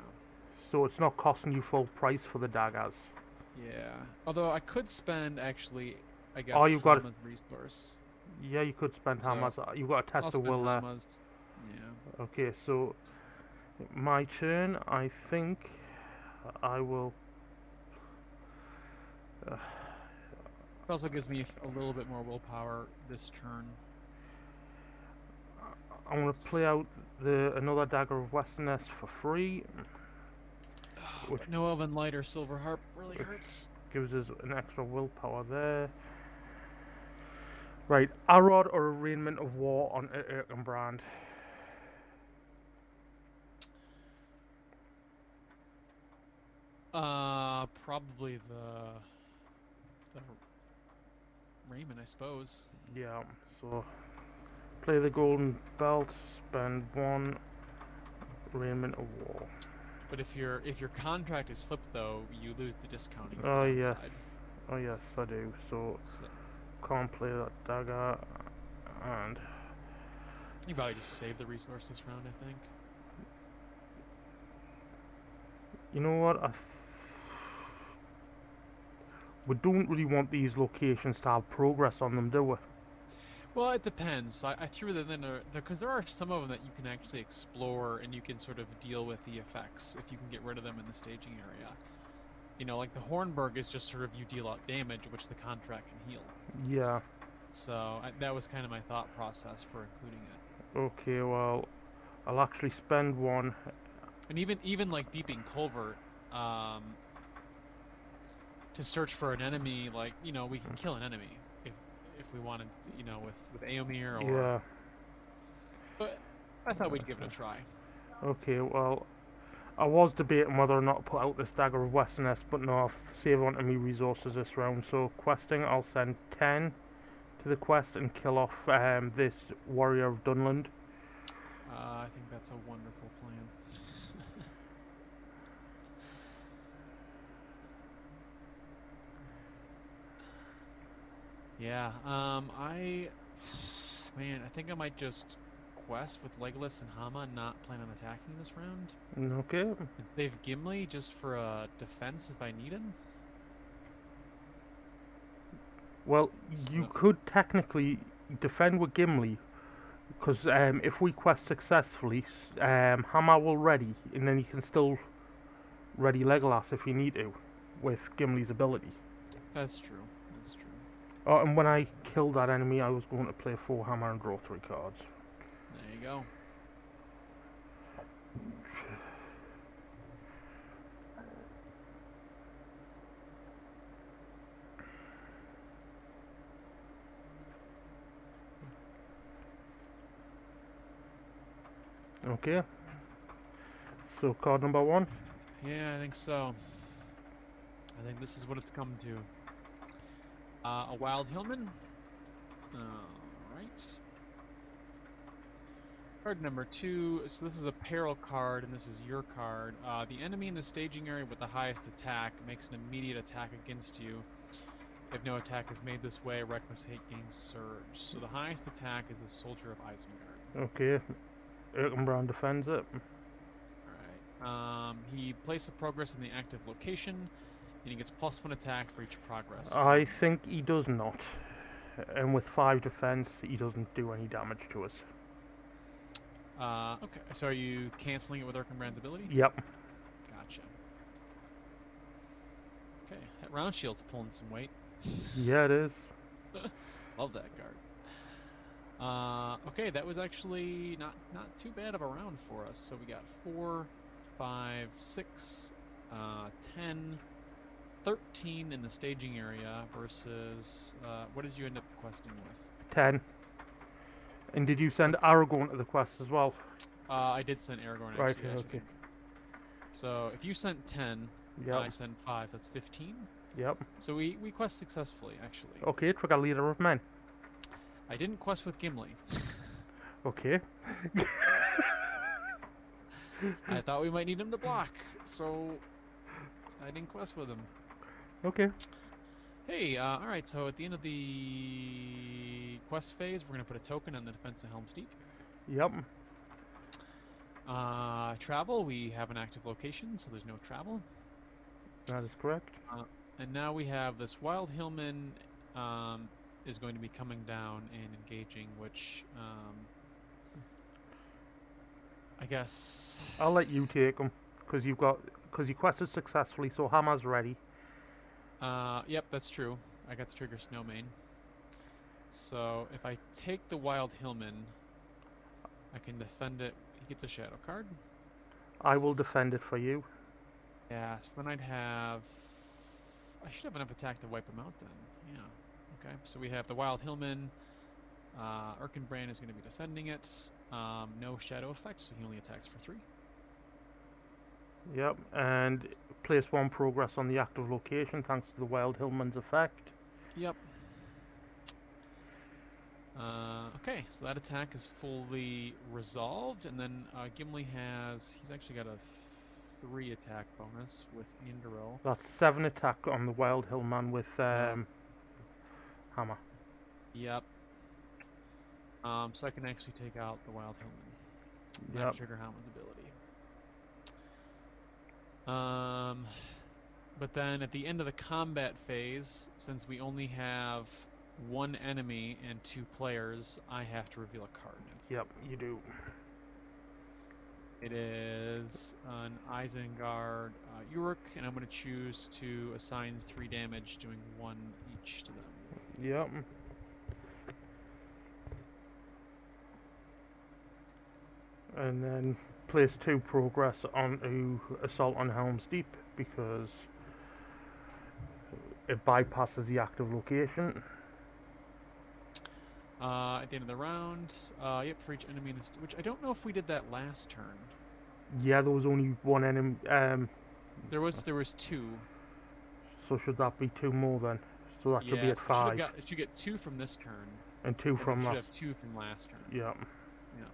So it's not costing you full price for the daggers. Yeah. Although I could spend actually, I guess, Oh, you've got Hama's resource. Yeah, you could spend So, Hammers. You've got a I'll test of spend will there. Hama's. Yeah. Okay, so my turn. I think I will. It also gives me a little bit more willpower this turn. I'm gonna play out another Dagger of Westerness for free, which But no Elven Light or Silver Harp really which hurts. gives us an extra willpower there. Right, Arrod or Arraignment of War on Erkenbrand. Probably the Raymond, I suppose. Yeah, so play the Golden Belt, spend one, Arraignment of War. But if your contract is flipped though, you lose the discounting. Is the Oh yes, downside. oh yes, I do. So So can't play that dagger, and you probably just save the resource this round, I think. you know what? We don't really want these locations to have progress on them, do we? Well, it depends. I threw them in because there are some of them that you can actually explore and you can sort of deal with the effects if you can get rid of them in the staging area. You know, like the Hornburg is just sort of you deal out damage, which the contract can heal. Yeah. So that was kind of my thought process for including it. Okay, well, I'll actually spend one. And even like Deeping Culvert, to search for an enemy, like, you know, we can kill an enemy if we wanted, you know, with Aomir or. Yeah. But I thought we'd give it a try. Okay, well, I was debating whether or not to put out this Dagger of Westerness, but no, I've saved onto me resources this round. So questing, I'll send 10 to the quest and kill off this Warrior of Dunland. I think that's a wonderful plan. Yeah, man, I think I might just quest with Legolas and Hama and not plan on attacking this round. Okay. And save Gimli just for a defense if I need him. Well, you So, could technically defend with Gimli, because if we quest successfully, Hammer will ready, and then you can still ready Legolas if you need to, with Gimli's ability. that's true. That's true. Oh, and when I killed that enemy, I was going to play 4 Hammer and draw 3 cards. There you go. Okay. So card number 1. Yeah, I think so. I think this is what it's come to. A Wild Hillman. Alright. Card number 2. So this is a peril card, and this is your card. The enemy in the staging area with the highest attack makes an immediate attack against you. If no attack is made this way, Reckless Hate gains Surge. So the highest attack is the Soldier of Isengard. Okay. Erkenbrand defends it. Alright. He places progress in the active location, and he gets +1 attack for each progress. I think he does not. And with 5 defense, he doesn't do any damage to us. Okay. So are you canceling it with Erkenbrand's ability? Yep. Gotcha. Okay. That round shield's pulling some weight. Yeah, it is. Love that card. Okay, that was actually not too bad of a round for us. So we got 4, 5, 6, 10, 13 in the staging area versus what did you end up questing with? 10. And did you send Aragorn to the quest as well? I did send Aragorn Right, actually. okay. So if you sent 10, Yep. I sent 5. That's 15. Yep. So we quest successfully actually. Okay, trigger leader of men. I didn't quest with Gimli. Okay. I thought we might need him to block, so I didn't quest with him. Okay. Hey, alright, so at the end of the quest phase, we're going to put a token on the defense of Helm's Deep. Yep. Travel, we have an active location, so there's no travel. That is correct. And now we have this Wild Hillman is going to be coming down and engaging, which I guess I'll let you take them because you quested successfully, so Hammer's ready. Yep, that's true. I got the trigger Snowmane. So if I take the Wild Hillman, I can defend it. He gets a shadow card. I will defend it for you. Yeah, so then I'd have... I should have enough attack to wipe him out then. Yeah. Okay, so we have the Wild Hillman. Erkenbrand is going to be defending it. No shadow effects, so he only attacks for 3. Yep, and place 1 progress on the active location thanks to the Wild Hillman's effect. Yep. Okay, so that attack is fully resolved, and then Gimli he's actually got a 3 attack bonus with Indoril. That's 7 attack on the Wild Hillman with hammer. Yep. So I can actually take out the Wild Hillman. Yep. Trigger Hellman's ability. But then at the end of the combat phase, since we only have 1 enemy and 2 players, I have to reveal a card. Yep, you do. It is an Isengard Uruk, and I'm going to choose to assign 3 damage, doing 1 each to them. Yep. And then place 2 progress onto Assault on Helm's Deep because it bypasses the active location. At the end of the round, yep, for each enemy in this, which I don't know if we did that last turn. Yeah, there was only 1 enemy. There was 2. So should that be 2 more then? So that should be at 5. It should get 2 from this turn. And 2 from last. Should have 2 from last turn. Yeah. Yeah.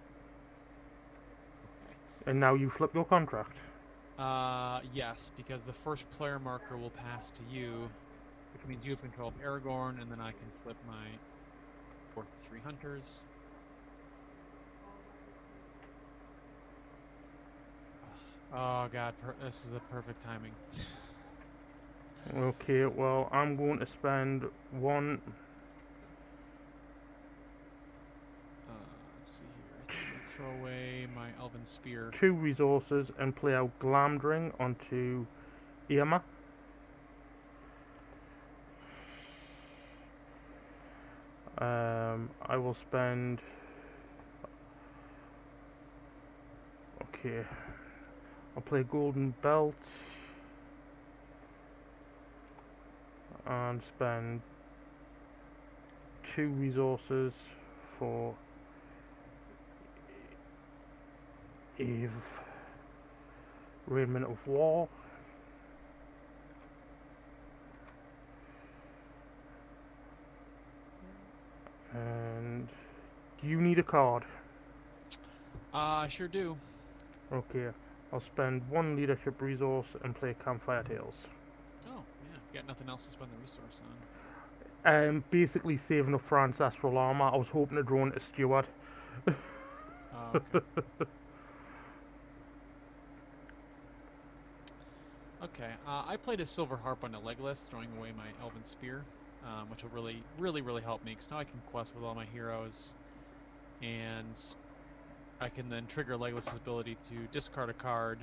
Okay. And now you flip your contract. Yes, because the first player marker will pass to you, which means you have control of Aragorn, and then I can flip my 3 hunters. Oh god, this is the perfect timing. Okay, well, I'm going to spend 1... let's see here. I'm going to throw away my Elven Spear. 2 resources and play out Glamdring onto Irma. I will spend... Okay. I'll play Golden Belt. And spend 2 resources for Eve. Raiment of War. And do you need a card? I sure do. Okay, I'll spend 1 leadership resource and play Campfire Tales. Oh, yeah. You got nothing else to spend the resource on. Basically saving up for Ancestral Armor. I was hoping to draw into Steward. Okay. Okay, I played a Silver Harp on a Legolas, throwing away my Elven Spear, which will really help me, because now I can quest with all my heroes, and I can then trigger Legolas's ability to discard a card,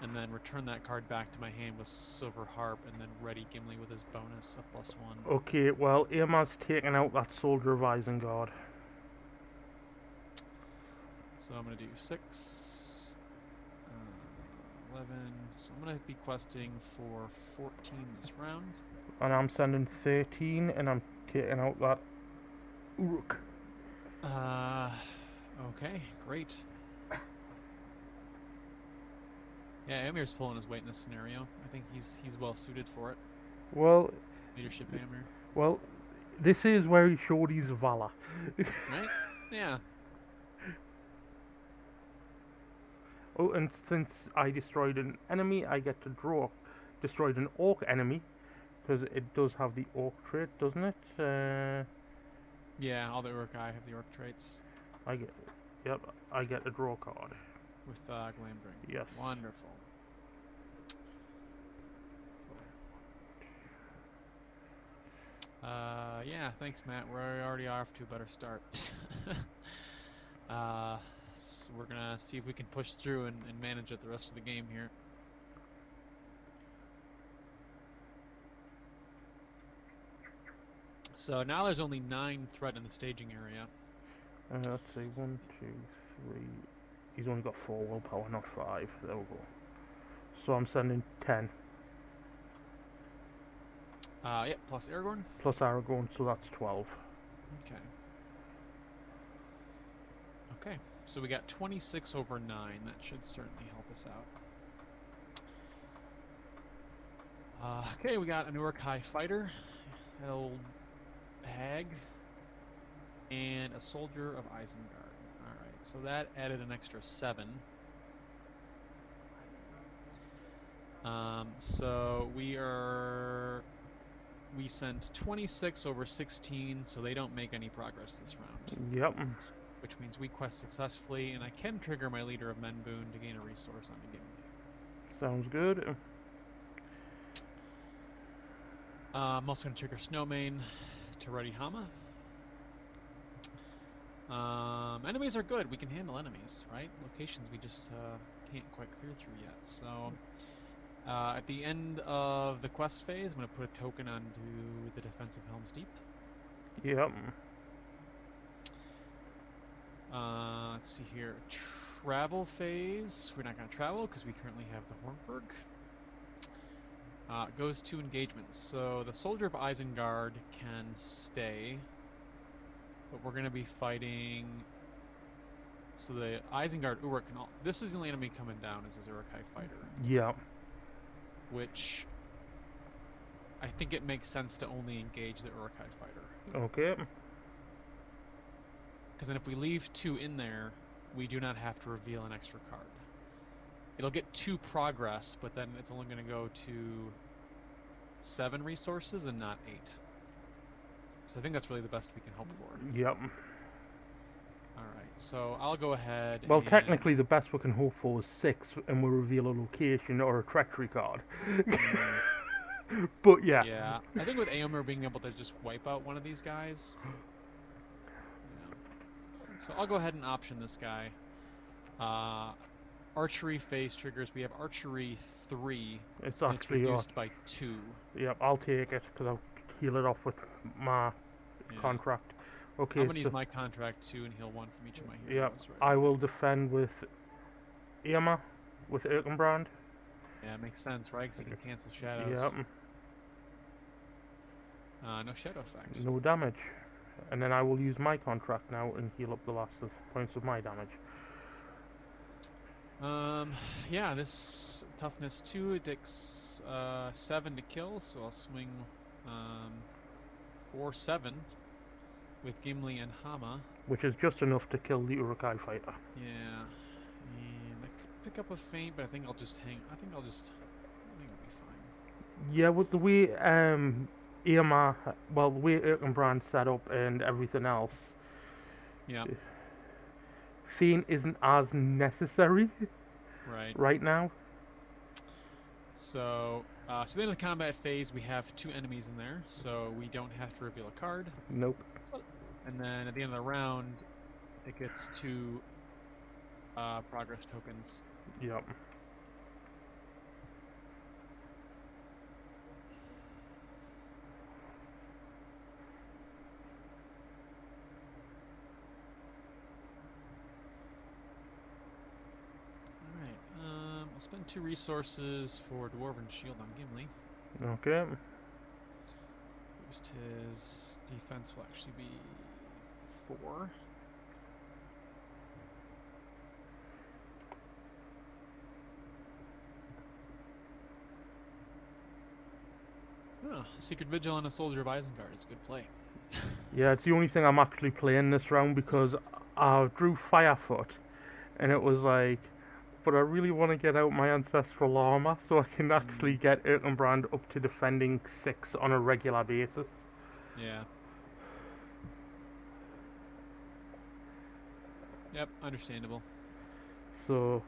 and then return that card back to my hand with Silver Harp, and then ready Gimli with his bonus of +1. Okay, well, Irma's taken out that Soldier of Isengard. So I'm going to do 6, 11, so I'm going to be questing for 14 this round. And I'm sending 13, and I'm taking out that Uruk. Okay, great. Yeah, Amir's pulling his weight in this scenario. I think he's well suited for it. Well, Leadership Amir. Well, this is where he showed his valor. Right? Yeah. Oh, and since I destroyed an enemy, I get to destroyed an orc enemy, because it does have the orc trait, doesn't it? Yeah, all the orc have the orc traits. Yep, I get to draw a card. With Glamdring. Yes. Wonderful. Yeah, thanks, Matt. We're already off to a better start. So we're gonna see if we can push through and manage it the rest of the game here. So now there's only 9 threat in the staging area. Let's see, 1, 2, 3. He's only got 4 willpower, not 5. There we go. So I'm sending 10 Yep, plus Aragorn. plus Aragorn, so that's 12. Okay. Okay, so we got 26 over 9. That should certainly help us out. Okay, we got an Uruk-hai fighter, an old hag, and a soldier of Isengard. Alright, so that added an extra 7. So we sent 26 over 16, so they don't make any progress this round. Yep. Which means we quest successfully, and I can trigger my Leader of Men boon to gain a resource on the Gimli. Sounds good. I'm also going to trigger Snowmane to ready Hama. Enemies are good. We can handle enemies, right? Locations we just can't quite clear through yet. So at the end of the quest phase, I'm going to put a token onto the defense of Helms Deep. Yep. Let's see here. Travel phase. We're not going to travel because we currently have the Hornburg. Goes to engagements. So the Soldier of Isengard can stay, but we're going to be fighting. So the Isengard Uruk can all. This is the only enemy coming down is this Uruk-hai fighter. Yeah. Which I think it makes sense to only engage the Uruk-hai fighter. Okay. Because then if we leave 2 in there, we do not have to reveal an extra card. It'll get 2 progress, but then it's only going to go to 7 resources and not 8. So I think that's really the best we can hope for. Yep. Alright, so I'll go ahead Well, technically the best we can hope for is 6, and we'll reveal a location or a treachery card. But yeah. Yeah, I think with Aomer being able to just wipe out one of these guys. Yeah. So I'll go ahead and option this guy. Archery phase triggers. We have archery 3. It's and actually it's reduced by 2. Yep, I'll take it because I'll heal it off with my contract. Okay. I'm gonna use my contract 2 and heal 1 from each of my heroes. Yep, right I will defend with Irma, with Erkenbrand. Yeah, it makes sense, right? Because he can cancel shadows. Yep. No shadow effect. No damage. And then I will use my contract now and heal up the last of points of my damage. Yeah, this toughness 2, it takes 7 to kill, so I'll swing 4/7 with Gimli and Hama. Which is just enough to kill the Uruk-hai fighter. Yeah, and I could pick up a feint, but I think I'll just hang. I think I'll be fine. Yeah, with the way Irma, well, the way Erkenbrand set up and everything else. Yeah. Feint isn't as necessary. Right now. So, so then in the combat phase, we have 2 enemies in there, so we don't have to reveal a card. Nope. And then at the end of the round, it gets 2 progress tokens. Yep. I'll spend 2 resources for Dwarven Shield on Gimli. Okay. Boost his defense will actually be 4. Oh, Secret Vigil on a Soldier of Isengard is a good play. Yeah, it's the only thing I'm actually playing this round because I drew Firefoot and it was like, but I really want to get out my ancestral armor so I can actually get Erkenbrand up to defending 6 on a regular basis. Yeah. Yep, understandable. So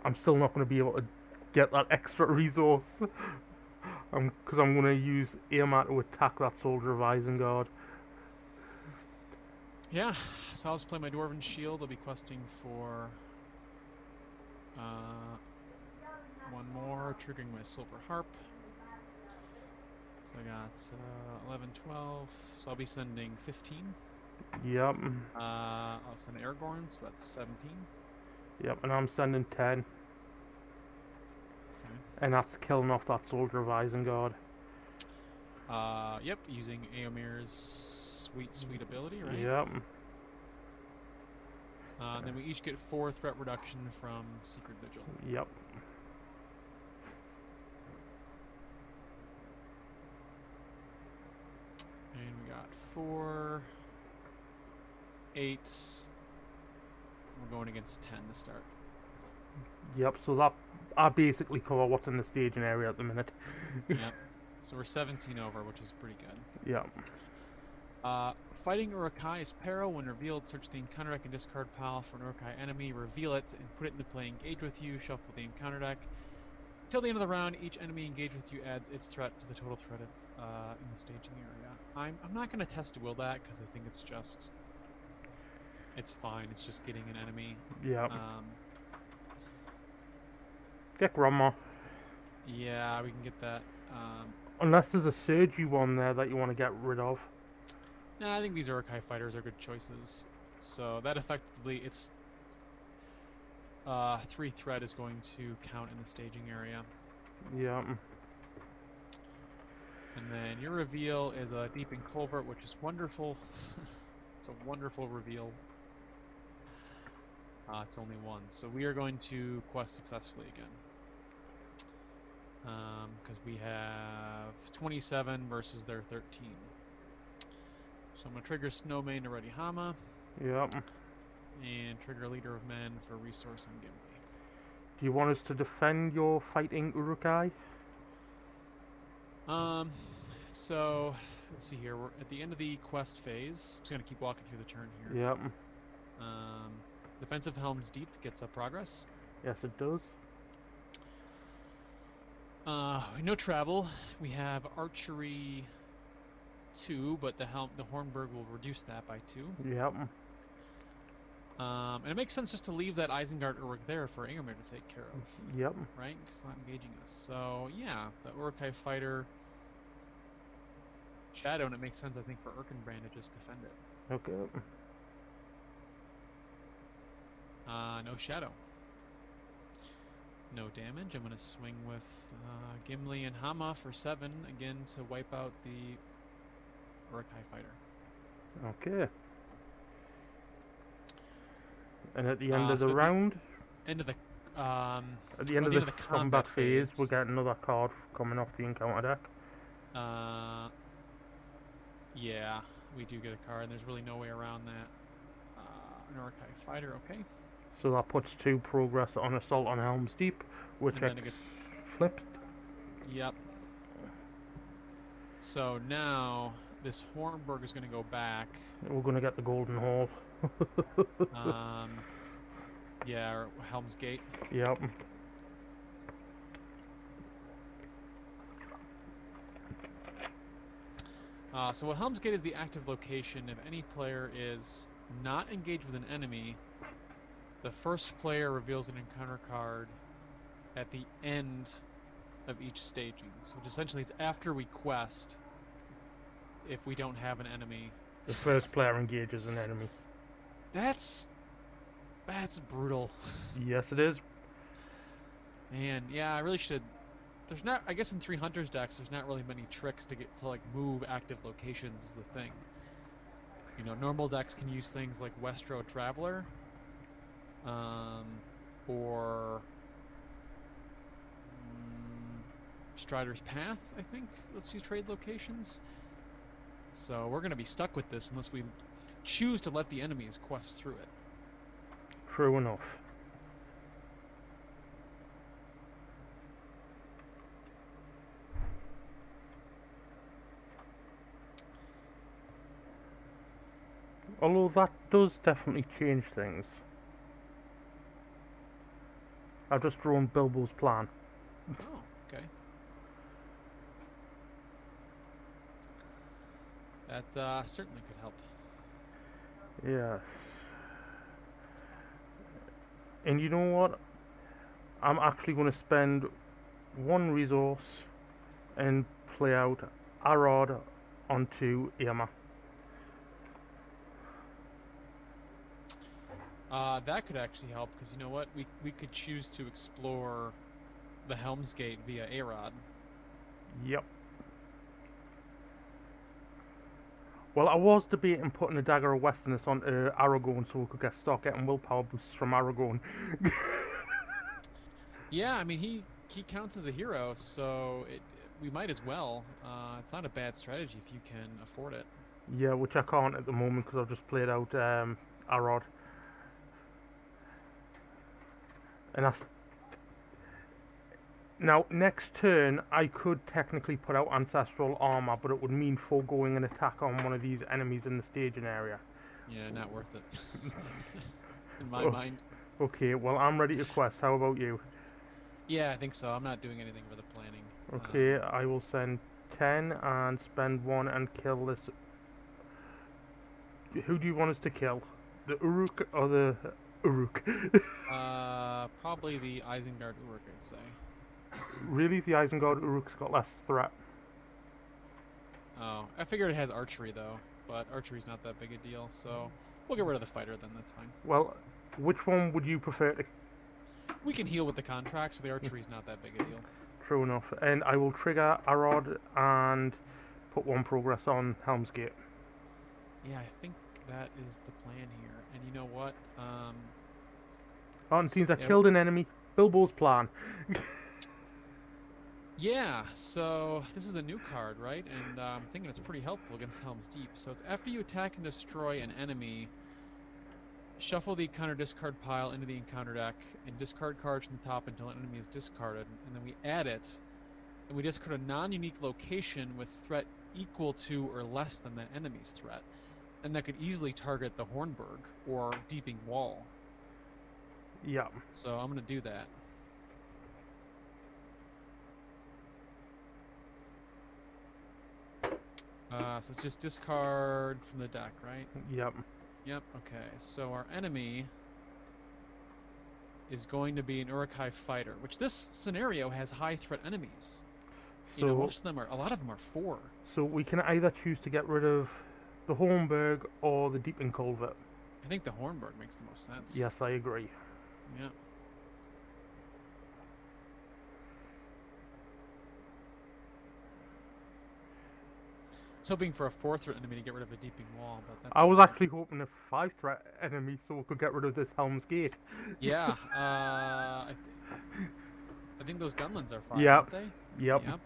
I'm still not going to be able to get that extra resource because I'm going to use Irma to attack that Soldier of Isengard. Yeah, so I'll just play my Dwarven Shield. I'll be questing for 1 more, triggering my Silver Harp. So I got 11, 12. So I'll be sending 15. Yep. I'll send Aragorn, so that's 17. Yep, and I'm sending 10. Okay. And that's killing off that soldier of Isengard. Yep, using Eomer's sweet ability, right? Yep. And then we each get 4 threat reduction from Secret Vigil. Yep. And we got 4, 8. We're going against 10 to start. Yep, so that I basically cover what's in the staging area at the minute. Yep. So we're 17 over, which is pretty good. Yep. Fighting Uruk-hai's peril. When revealed, search the encounter deck and discard pile for an Uruk-hai enemy. Reveal it and put it into play. Engage with you. Shuffle the encounter deck. Till the end of the round, each enemy engaged with you adds its threat to the total threat of, in the staging area. I'm not going to test will that because I think it's just... It's fine. It's just getting an enemy. Yep. Get Grandma. Yeah, we can get that. Unless there's a Surgy one there that you want to get rid of. Nah, I think these Uruk-hai fighters are good choices. So that effectively, it's 3 threat is going to count in the staging area. Yep. And then your reveal is a Deeping Culvert, which is wonderful. It's a wonderful reveal. It's only 1. So we are going to quest successfully again. Because we have 27 versus their 13. So I'm going to trigger Snowmane to Ready Hama. Yep. And trigger Leader of Men for Resource on Gimli. Do you want us to defend your fighting Uruk-hai? So let's see here. We're at the end of the quest phase. Just gonna keep walking through the turn here. Yep. Defensive Helms Deep gets a progress. Yes, it does. No travel. We have Archery 2, but the Hornburg will reduce that by 2. Yep. And it makes sense just to leave that Isengard Uruk there for Éomer to take care of. Yep. Right? Because it's not engaging us. So yeah, the Uruk-hai fighter Shadow, and it makes sense I think for Erkenbrand to just defend it. Okay. No Shadow. No damage. I'm going to swing with Gimli and Hama for 7, again to wipe out the Uruk-hai fighter. Okay. And at the end of the round? End of the... at the end of the combat phase, we'll get another card coming off the encounter deck. Yeah, we do get a card, and there's really no way around that. An Uruk-hai fighter, okay. So that puts 2 progress on Assault on Helm's Deep, which and then it gets flipped. Yep. So now this Hornburg is going to go back. We're going to get the Golden Hall. Yeah, or Helm's Gate. Yep. So what Helm's Gate is the active location. If any player is not engaged with an enemy, the first player reveals an encounter card at the end of each staging. So essentially it's after we quest if we don't have an enemy. The first player engages an enemy. That's brutal. Yes, it is. Man, yeah, I really should... There's not... I guess in 3 Hunters decks, there's not really many tricks to get to, like, move active locations is the thing. You know, normal decks can use things like Westro Traveler, or Strider's Path, I think. Let's use trade locations. So we're going to be stuck with this unless we choose to let the enemies quest through it. True enough. Although that does definitely change things. I've just drawn Bilbo's plan. Oh, okay. That certainly could help. Yes. And you know what? I'm actually going to spend 1 resource and play out Arod onto Irma. That could actually help because you know what? We could choose to explore the Helms Gate via Arod. Yep. Well, I was debating putting a Dagger of Westerness onto Aragorn so we could start getting willpower boosts from Aragorn. Yeah, I mean he counts as a hero, so we might as well. It's not a bad strategy if you can afford it. Yeah, which I can't at the moment because I've just played out Arod. And that's now next turn I could technically put out Ancestral Armor, but it would mean foregoing an attack on one of these enemies in the staging area. Yeah, not worth it. In my Oh, mind. okay, well I'm ready to quest. How about you? Yeah, I think so. I'm not doing anything for the planning. Okay, I will send 10 and spend 1 and kill this. Who do you want us to kill? The Uruk or the Uruk? Probably the Isengard Uruk, I'd say. Really? The Isengard Uruk's got less threat? Oh, I figured it has archery though, but archery's not that big a deal, so we'll get rid of the fighter then, that's fine. Well, which one would you prefer to... We can heal with the contract, so the archery's not that big a deal. True enough. And I will trigger Arod and put 1 progress on Helm's Gate. Yeah, I think that is the plan here. And you know what? Oh, and it seems I Yeah, killed an enemy. Bilbo's plan. yeah, so this is a new card, right? And I'm thinking it's pretty helpful against Helm's Deep. So it's after you attack and destroy an enemy, shuffle the encounter discard pile into the encounter deck and discard cards from the top until an enemy is discarded. And then we add it, and we discard a non-unique location with threat equal to or less than that enemy's threat. And that could easily target the Hornburg or Deeping Wall. Yeah. So I'm going to do that. So it's just discard from the deck, right? Yep. Yep, okay. So our enemy is going to be an Uruk-hai fighter, which this scenario has high threat enemies. You know, most of them are, a lot of them are 4. So we can either choose to get rid of the Hornburg or the Deeping Culvert. I think the Hornburg makes the most sense. Yes, I agree. Yeah. I was hoping for a 4-threat enemy to get rid of a Deeping Wall, but that's... I was actually hoping a 5-threat enemy so we could get rid of this Helm's Gate. Yeah, I think those Dunlins are 5, Yep. aren't they? Yep. Yep.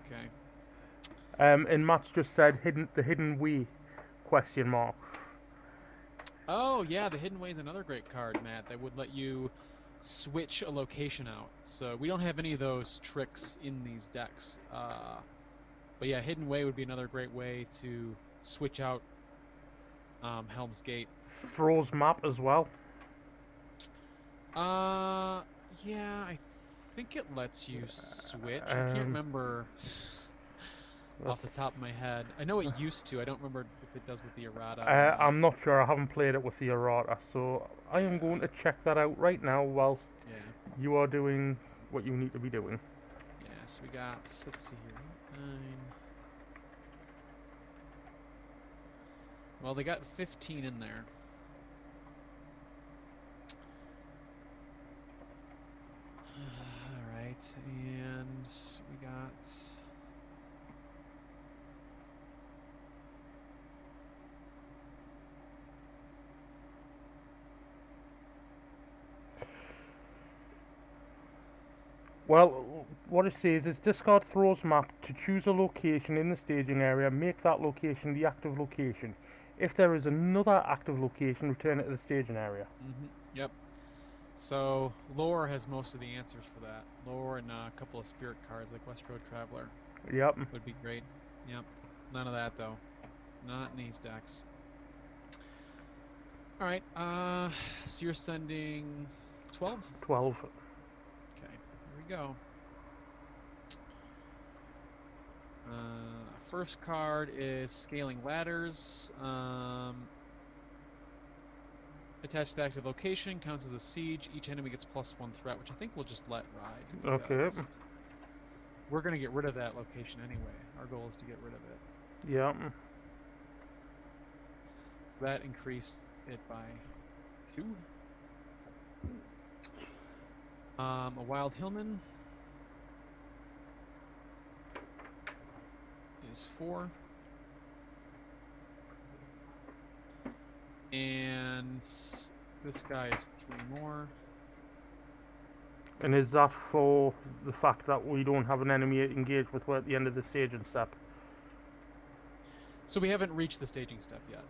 Okay. And Matt's just said the hidden way ? Oh, yeah, the Hidden Way is another great card, Matt, that would let you switch a location out. So we don't have any of those tricks in these decks. But yeah, Hidden Way would be another great way to switch out Helm's Gate. Throws map as well. Yeah, I think it lets you switch. I can't remember off the top of my head. I know it used to. I don't remember if it does with the errata. I'm not sure. I haven't played it with the errata, so I am going to check that out right now whilst you are doing what you need to be doing. Yeah, so we got, let's see here, 9. Well, they got 15 in there. Alright, and we got... Well, what it says is discard throws map to choose a location in the staging area, make that location the active location. If there is another active location, return it to the staging area. Yep. So, lore has most of the answers for that. Lore and a couple of spirit cards like West Road Traveler. Yep. Would be great. Yep. None of that, though. Not in these decks. Alright, so you're sending 12? 12. Okay, here we go. First card is Scaling Ladders. Attached to active location, counts as a siege. Each enemy gets +1 threat, which I think we'll just let ride. Okay. we're going to get rid of that location anyway. Our goal is to get rid of it. Yeah. That increased it by 2. A wild hillman is 4. And this guy is 3 more. And is that for the fact that we don't have an enemy engaged with at the end of the staging step? So we haven't reached the staging step yet.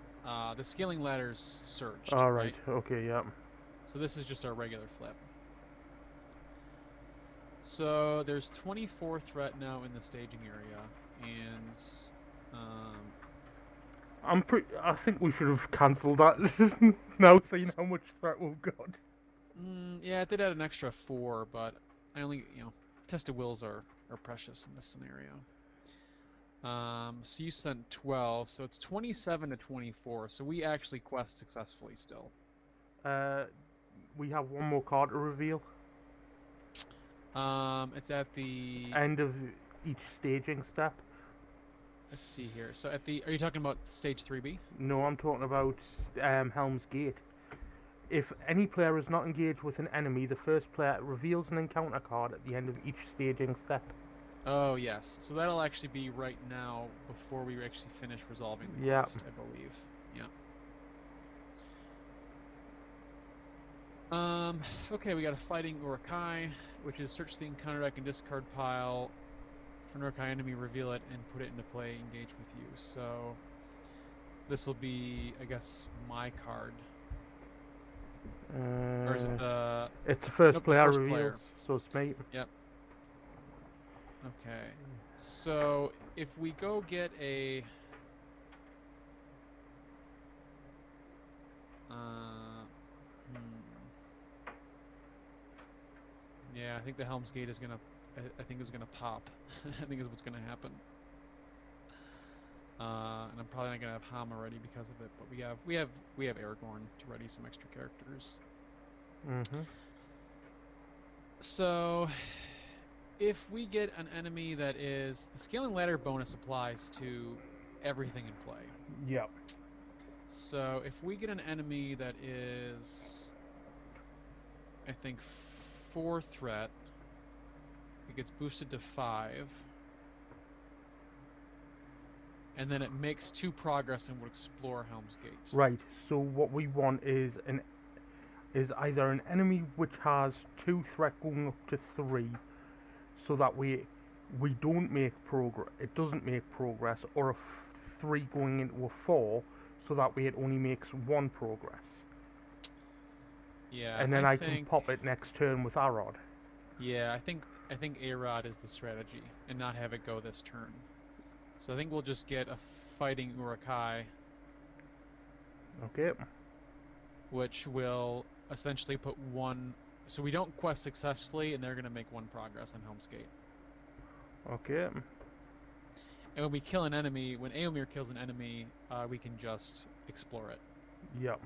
The scaling ladder's surged, Alright, right? okay, yeah. So this is just our regular flip. So there's 24 threat now in the staging area, and I think we should have cancelled that now, seeing how much threat we've got. yeah, it did add an extra 4, but I only, tested wills are precious in this scenario. So you sent 12, so it's 27 to 24. So we actually quest successfully still. We have one more card to reveal. It's at the end of each staging step. Let's see here. So are you talking about stage 3B? No, I'm talking about Helms Gate. If any player is not engaged with an enemy, the first player reveals an encounter card at the end of each staging step. Oh, yes. So that'll actually be right now before we actually finish resolving the quest, I believe. Yeah. Okay, we got a fighting Urukai, which is search the encounter deck and discard pile for an Urukai enemy, reveal it, and put it into play, engage with you. So this will be, I guess, my card. Or is it the... It's the first player first reveals, player. So it's me. Yep. Okay. So if we go get a... Yeah, I think the Helms Gate is gonna... I think is gonna pop. I think is what's gonna happen. And I'm probably not gonna have Ham already because of it, but we have Aragorn to ready some extra characters. So if we get an enemy that is... The scaling ladder bonus applies to everything in play. Yep. So if we get an enemy that is, I think, 4 threat, it gets boosted to 5. And then it makes 2 progress and will explore Helm's Gate. Right, so what we want is either an enemy which has 2 threat going up to 3, so that we don't make progress, it doesn't make progress, or a 3 going into a 4, so that way it only makes 1 progress. Yeah, and then I can pop it next turn with Arod. Yeah, I think Arod is the strategy, and not have it go this turn. So I think we'll just get a fighting Urukai. Okay. Which will essentially put 1... So we don't quest successfully, and they're going to make 1 progress on Helm's Gate. Okay. And when we kill an enemy, when Eomer kills an enemy, we can just explore it. Yep.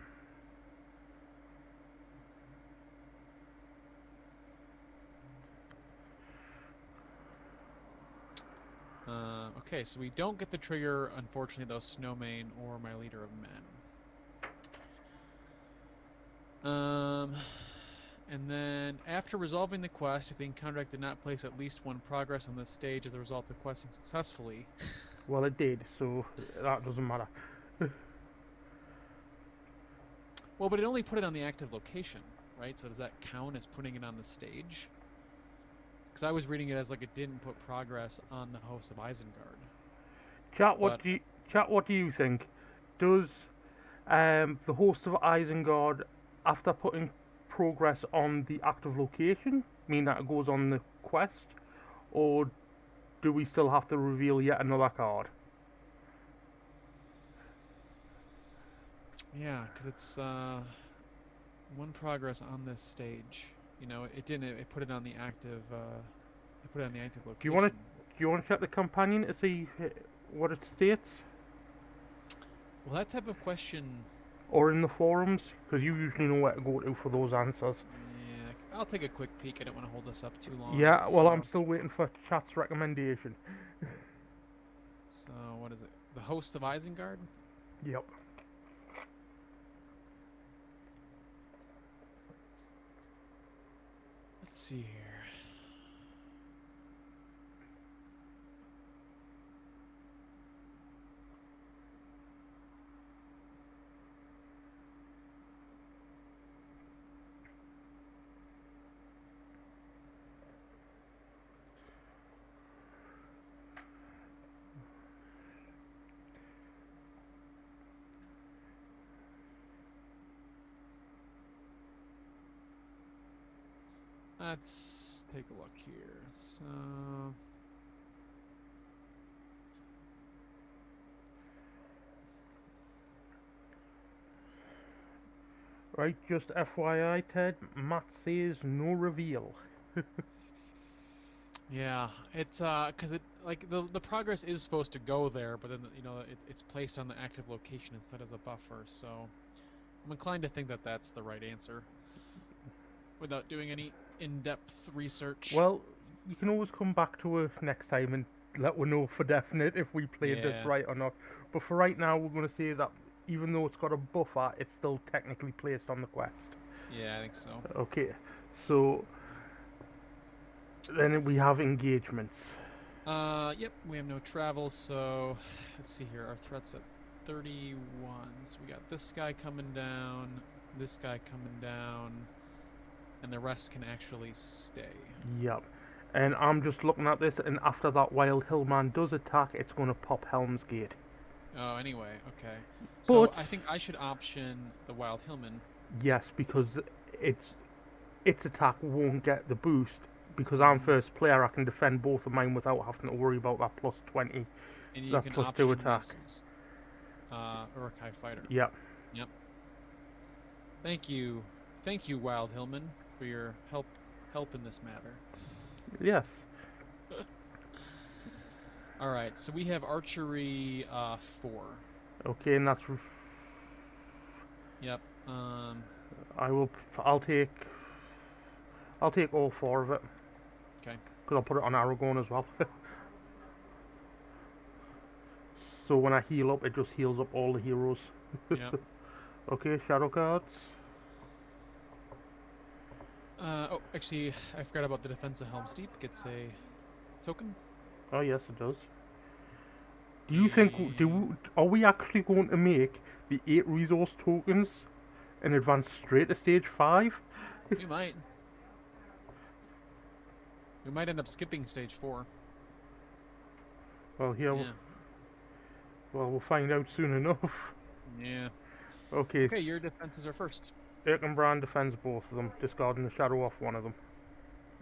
Okay, so we don't get the trigger, unfortunately, though, Snowmane or my Leader of Men. And then, after resolving the quest, if the encounter deck did not place at least 1 progress on this stage as a result of questing successfully... Well, it did, so that doesn't matter. Well, but it only put it on the active location, right? So does that count as putting it on the stage? Because I was reading it as like it didn't put progress on the host of Isengard. Chat, what do you think? Does the host of Isengard, after putting progress on the active location, mean that it goes on the quest, or do we still have to reveal yet another card? Yeah, because it's 1 progress on this stage. You know, it didn't. It put it on the active. It put it on the active location. Do you want to check the companion to see what it states? Well, that type of question. Or in the forums, because you usually know where to go to for those answers. I'll take a quick peek. I don't want to hold this up too long. Yeah, well, I'm So, still waiting for chat's recommendation. so what is it? The Host of Isengard? Yep. Let's see here. Let's take a look here. So, Right, just FYI, Ted, Matt says no reveal. yeah, it's cause it like the progress is supposed to go there, but then it's placed on the active location instead as a buffer. So I'm inclined to think that that's the right answer, without doing any in-depth research. Well, you can always come back to us next time and let us know for definite if we played this Yeah, right or not. But for right now, we're going to say that even though it's got a buffer, it's still technically placed on the quest. yeah, I think so. Okay, so then we have engagements. Yep, we have no travel, so let's see here. Our threat's at 31. So we got this guy coming down, this guy coming down, and the rest can actually stay. Yep. And I'm just looking at this, and after that Wild Hillman does attack, it's going to pop Helms Gate. Oh, anyway, okay. So But I think I should option the Wild Hillman. yes, because its attack won't get the boost. Because I'm first player, I can defend both of mine without having to worry about that plus 20, And you that can plus 2 option attack. this Urukai fighter. Yep. Yep. Thank you. Thank you, Wild Hillman, for your help in this matter. Yes. Alright, so we have archery 4. Okay, and that's. Yep. I will. I'll take. I'll take all 4 of it. Okay. Because I'll put it on Aragorn as well. So when I heal up, it just heals up all the heroes. Yep. Okay, shadow cards. Oh, actually, I forgot about the Defense of Helm's Deep. Gets a token. Oh yes, it does. Do you think are we actually going to make the 8 resource tokens and advance straight to stage 5? We might. We might end up skipping stage 4. Well, here. Yeah. Well, we'll find out soon enough. Yeah. Okay. Okay, your defenses are first. Erkenbrand defends both of them, discarding the shadow off one of them.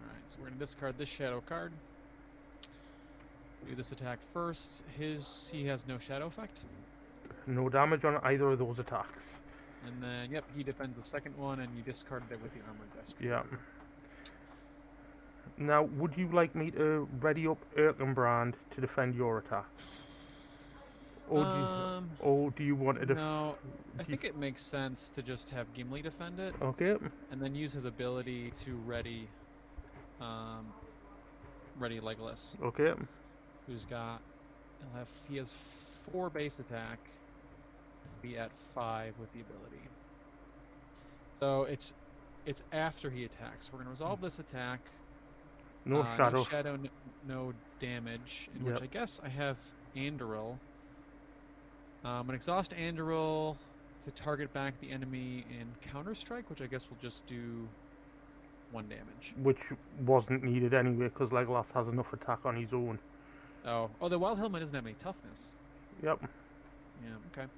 Alright, so we're going to discard this shadow card. Do this attack first. He has no shadow effect. No damage on either of those attacks. And then, yep, he defends the second one, and you discarded it with the armor gesture. Yeah. Now, would you like me to ready up Erkenbrand to defend your attacks? Or do you want to No, I think it makes sense to just have Gimli defend it. Okay. And then use his ability to ready Legolas. Okay. Who's got he has 4 base attack, be at 5 with the ability. So it's after he attacks. We're gonna resolve this attack. No shadow. No shadow, no damage. In which I guess I have Andoril. I'm gonna exhaust Andoril to target back the enemy in counter strike, which I guess will just do 1 damage. Which wasn't needed anyway, because Legolas has enough attack on his own. Oh, the Wild Hillman doesn't have any toughness. Yep. Yeah. Okay.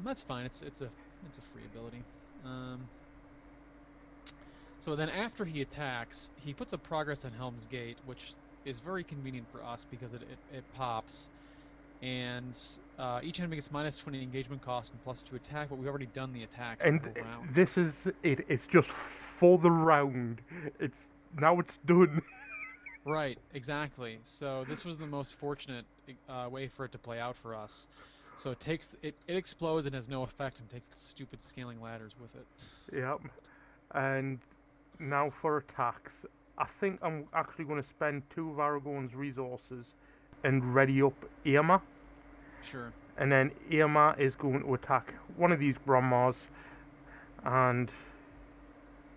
That's fine. It's a free ability. So then after he attacks, he puts a progress on Helm's Gate, which is very convenient for us because it pops. And each enemy gets minus 20 engagement cost and plus 2 attack, but we've already done the attack for the whole round. This is it. It's just for the round. Now it's done. Right, exactly. So this was the most fortunate way for it to play out for us. So it explodes and has no effect and takes the stupid scaling ladders with it. Yep. And now for attacks. I think I'm actually going to spend 2 of Aragorn's resources and ready up Irma. Sure. And then Irma is going to attack one of these Brahmas and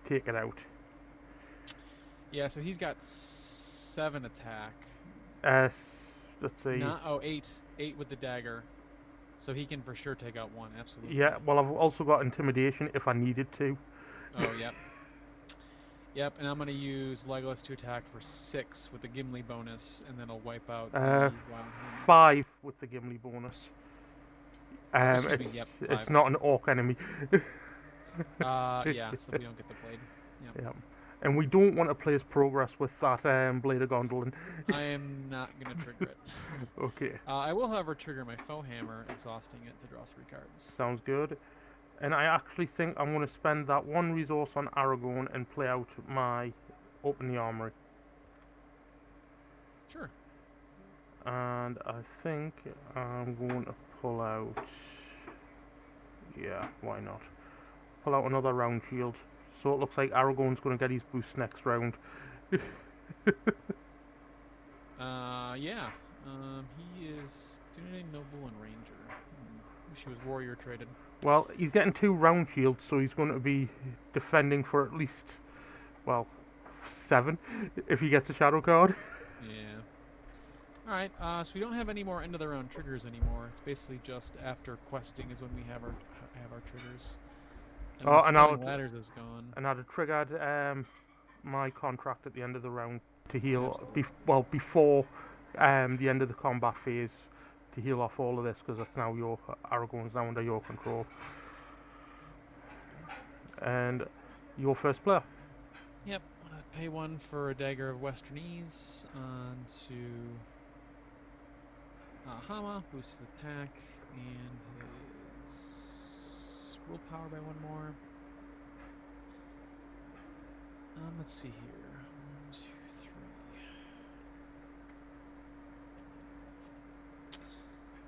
take it out. Yeah, so he's got 7 attack. Uh, let's see. Not, oh, 8. 8 with the dagger. So he can for sure take out 1, absolutely. Yeah, well, I've also got intimidation if I needed to. Oh, yep. Yep, and I'm going to use Legolas to attack for 6 with the Gimli bonus, and then I'll wipe out the Wild Human. 5 with the Gimli bonus. Excuse me, yep, 5. It's not an orc enemy. Yeah, so we don't get the blade. Yep. Yeah. And we don't want to place progress with that Blade of Gondolin. I am not going to trigger it. Okay. I will, however, trigger my Foe Hammer, exhausting it to draw 3 cards. Sounds good. And I actually think I'm going to spend that 1 resource on Aragorn and play out my Open the Armory. Sure. And I think I'm going to pull out... Yeah, why not? Pull out another round shield. So it looks like Aragorn's going to get his boost next round. Yeah. He is doing a Noble and Ranger. Wish he was Warrior traded. Well, he's getting 2 round shields, so he's going to be defending for at least, well, 7 if he gets a shadow card. Yeah. Alright, so we don't have any more end of the round triggers anymore. It's basically just after questing is when we have our triggers. And Oh, the and Scaling Ladders is gone. And I'd have triggered my contract at the end of the round to heal, Absolutely. before the end of the combat phase, to heal off all of this, because that's now Aragorn's now under your control. And your first player. Yep, I'm gonna pay 1 for a Dagger of Western Ease onto Hama, boost his attack, and his willpower by 1 more. Let's see here. 1, 2, 3.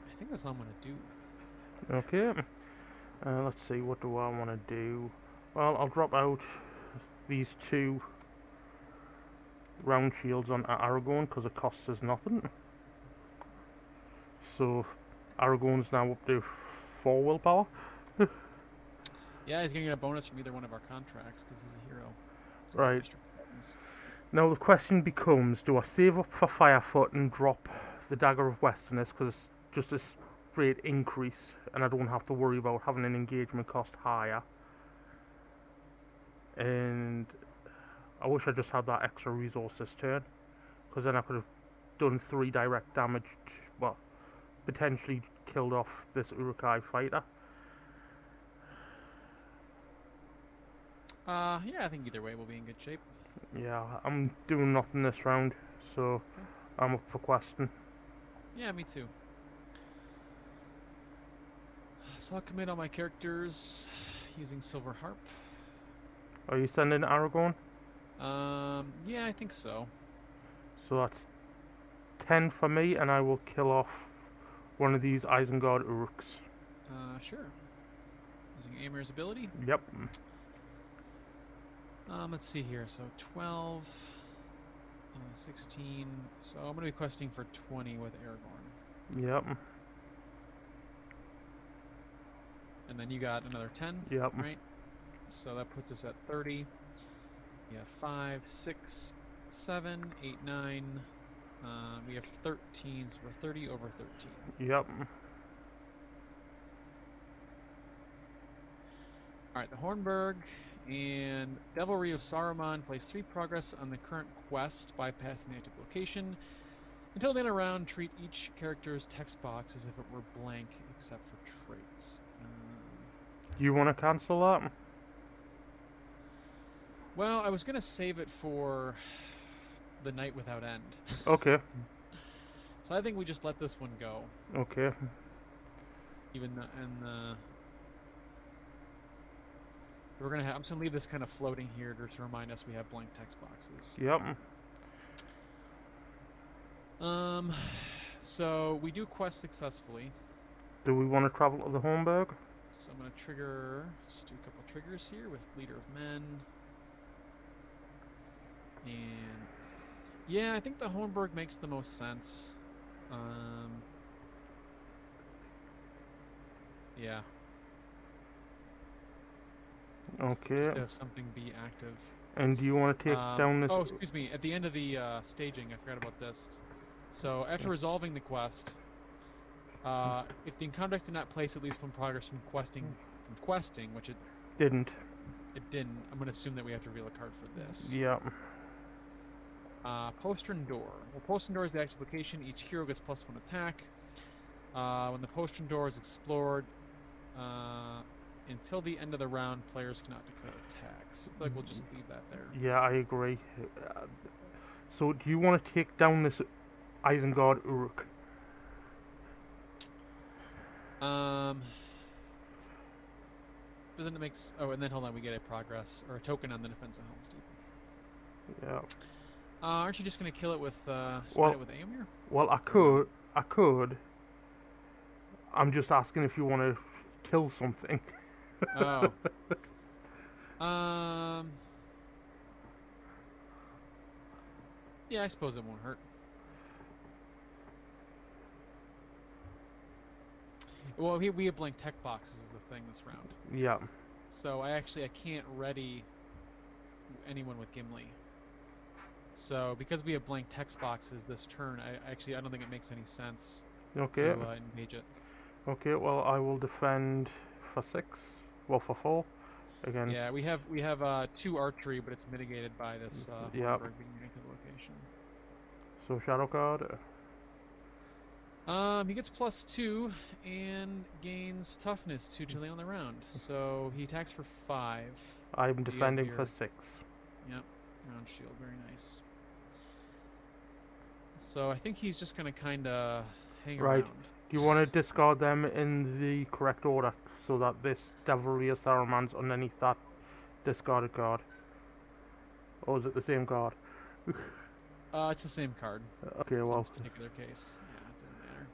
I think that's all I'm gonna do. Okay. Let's see, what do I want to do? Well, I'll drop out these 2 round shields on Aragorn because it costs us nothing. So Aragorn's now up to 4 willpower. Yeah, he's gonna get a bonus from either one of our contracts because he's a hero. So right. Now the question becomes, do I save up for Firefoot and drop the Dagger of Westerners because it's just a straight increase and I don't have to worry about having an engagement cost higher? And I wish I just had that extra resource this turn, because then I could have done 3 direct damage, well, potentially killed off this Uruk-hai fighter. Yeah, I think either way we'll be in good shape. Yeah, I'm doing nothing this round, so okay. I'm up for questing. Yeah, me too. So I'll commit all my characters using Silver Harp. Are you sending Aragorn? Yeah, I think so. So that's 10 for me, and I will kill off one of these Isengard Uruks. Sure. Using Amir's ability? Yep. Let's see here. So 12, 16. So I'm going to be questing for 20 with Aragorn. Yep. And then you got another 10? Yep. Right? So that puts us at 30. We have 5, 6, 7, 8, 9. We have 13, so we're 30 over 13. Yep. Alright, the Hornburg and Devilry of Saruman place 3 progress on the current quest, bypassing the active location. Until the end of round, treat each character's text box as if it were blank, except for traits. Do you want to cancel that? Well, I was going to save it for the Night Without End. Okay. So I think we just let this one go. Okay. We're gonna I'm just gonna leave this kind of floating here just to remind us we have blank text boxes. Yep. So we do quest successfully. Do we want to travel to the Hornburg? So I'm gonna just do a couple triggers here with Leader of Men. And yeah, I think the Hohenberg makes the most sense. Yeah, just Okay. to have something be active. And do you want to take down this? Oh, excuse me. At the end of the staging, I forgot about this. So after resolving the quest, if the encounter did not place at least one progress from questing, which Didn't. it didn't, I'm gonna assume that we have to reveal a card for this. Yeah. Postern Door. Well, Postern Door is the active location. Each hero gets +1 attack. When the Postern Door is explored, until the end of the round, players cannot declare attacks. I feel like we'll just leave that there. Yeah, I agree. So, do you want to take down this Isengard Uruk? Doesn't it make oh, and then hold on, we get a progress or a token on the defense of Helms Deep. Yeah. Aren't you just gonna kill it with Well, it with Aemir? Well, I could. I could. I'm just asking if you want to kill something. Oh. Yeah, I suppose it won't hurt. Well, we have blank tech boxes is the thing this round. Yeah. So I can't ready anyone with Gimli. So because we have blank text boxes this turn, I don't think it makes any sense Okay. to engage it. Okay. Well, I will defend for 6. Well, for 4. Again. Yeah, we have 2 archery, but it's mitigated by this Yeah. being unique to the location. So shadow card. He gets +2 and gains toughness 2 till the end of the round. So he attacks for 5. I'm defending for 6. Yep, round shield, very nice. So I think he's just gonna kind of hang around. Do you want to discard them in the correct order so that this Devilry of Saruman's underneath that discarded card? Or is it the same card? It's the same card. Okay, In well. this particular case, yeah, it doesn't matter.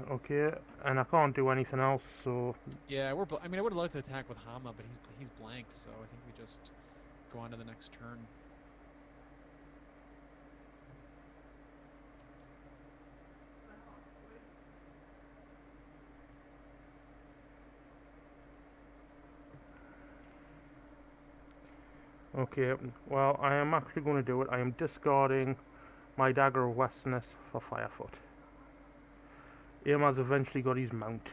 Yeah. Okay, and I can't do anything else, so. Yeah, I mean, I would have liked to attack with Hama, but he's blanked, so I think we just go on to the next turn. Okay, well, I am actually going to do it. I am discarding my Dagger of Westerness for Firefoot. Aim has eventually got his mount.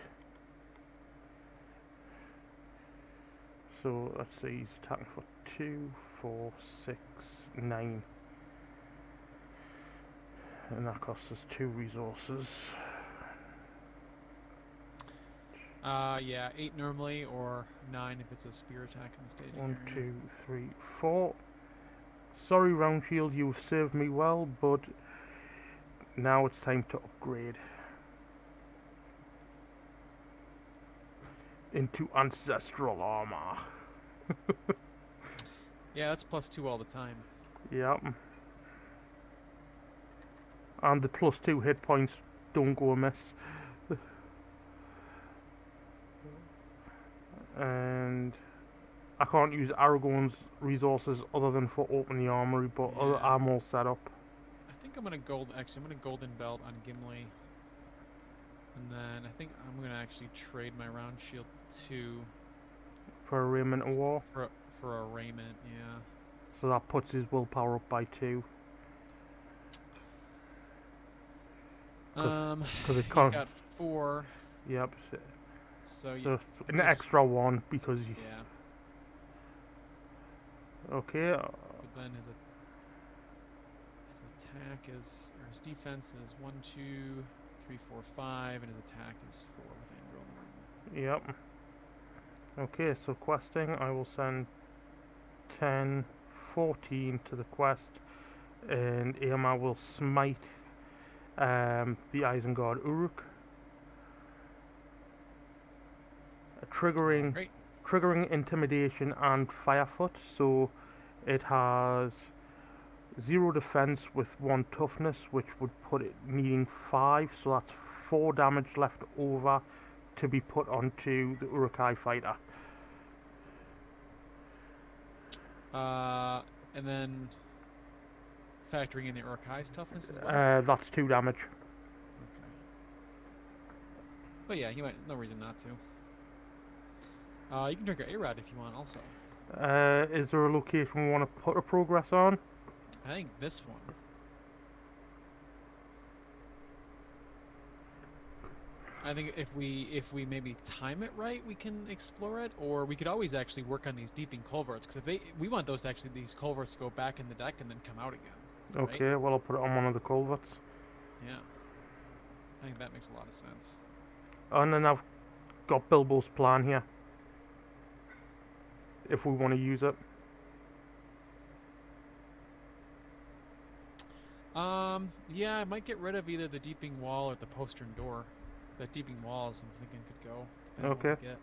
So, let's see, he's attacking for 2, 4, 6, 9. And that costs us 2 resources. Yeah, 8 normally, or 9 if it's a spear attack in the staging 1, area. 2, 3, 4. Sorry, Round Shield, you've served me well, but now it's time to upgrade into Ancestral Armor. Yeah, that's +2 all the time. Yep. And the +2 hit points don't go amiss. And I can't use Aragorn's resources other than for opening the armory, but Yeah. I'm all set up. I think I'm gonna golden belt on Gimli, and then I think I'm gonna actually trade my round shield 2 For a Raiment of War. for a raiment. Yeah. So that puts his willpower up by 2. He's got 4. Yep. So an extra 1 because you. Yeah. Okay. But then his attack is, or his defense is 1, 2, 3, 4, 5, and his attack is 4 with Angel. Yep. Okay, so questing, I will send 10, 14 to the quest, and Irma will smite the Isengard Uruk, triggering intimidation and Firefoot. So it has 0 defense with 1 toughness, which would put it needing 5. So that's 4 damage left over to be put onto the Urukai fighter. And then factoring in the Uruk-hai's toughness as well? That's 2 damage. Okay. But yeah, you might, no reason not to. You can drink your A-Rod if you want also. Is there a location we want to put a progress on? I think this one. I think if we maybe time it right, we can explore it, or we could always actually work on these deeping culverts, because we want those to actually, these culverts to go back in the deck and then come out again, right? Okay, well I'll put it on one of the culverts. Yeah, I think that makes a lot of sense. And then I've got Bilbo's plan here. If we want to use it. Yeah, I might get rid of either the deeping wall or the postern door. That deeping walls, I'm thinking, could go, depending on what we get.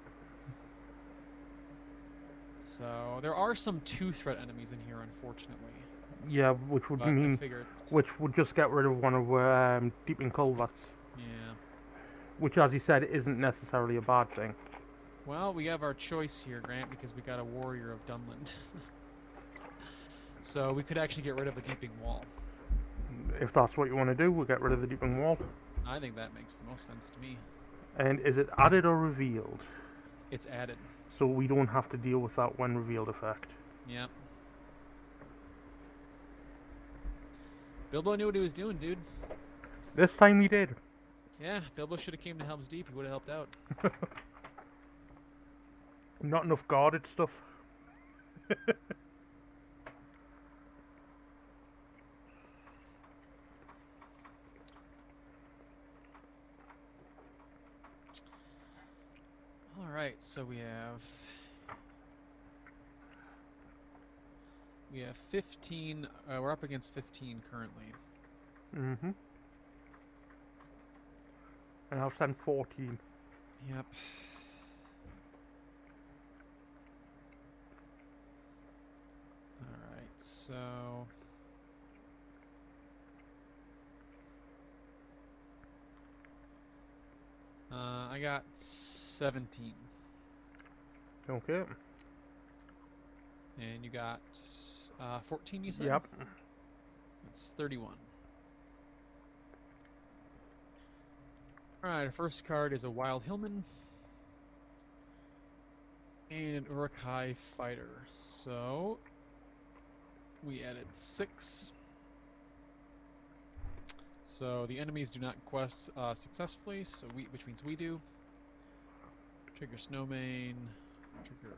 So, there are some 2-threat enemies in here, unfortunately. Yeah, which would mean, which would just get rid of one of deeping culverts. Yeah. Which, as you said, isn't necessarily a bad thing. Well, we have our choice here, Grant, because we got a warrior of Dunland. So we could actually get rid of a deeping wall. If that's what you want to do, we'll get rid of the deeping wall. I think that makes the most sense to me. And is it added or revealed? It's added. So we don't have to deal with that when revealed effect. Yep. Bilbo knew what he was doing, dude. This time he did. Yeah, Bilbo should have came to Helm's Deep. He would have helped out. Not enough guarded stuff. Alright, so we have 15, we're up against 15 currently. Mm-hmm. And I've sent 14. Yep. Alright, so... I got 17. Okay. And you got 14, you said? Yep. That's 31. Alright, our first card is a Wild Hillman. And an Uruk-hai Fighter. So, we added 6. So the enemies do not quest successfully, so which means we do. Trigger Snowmane, trigger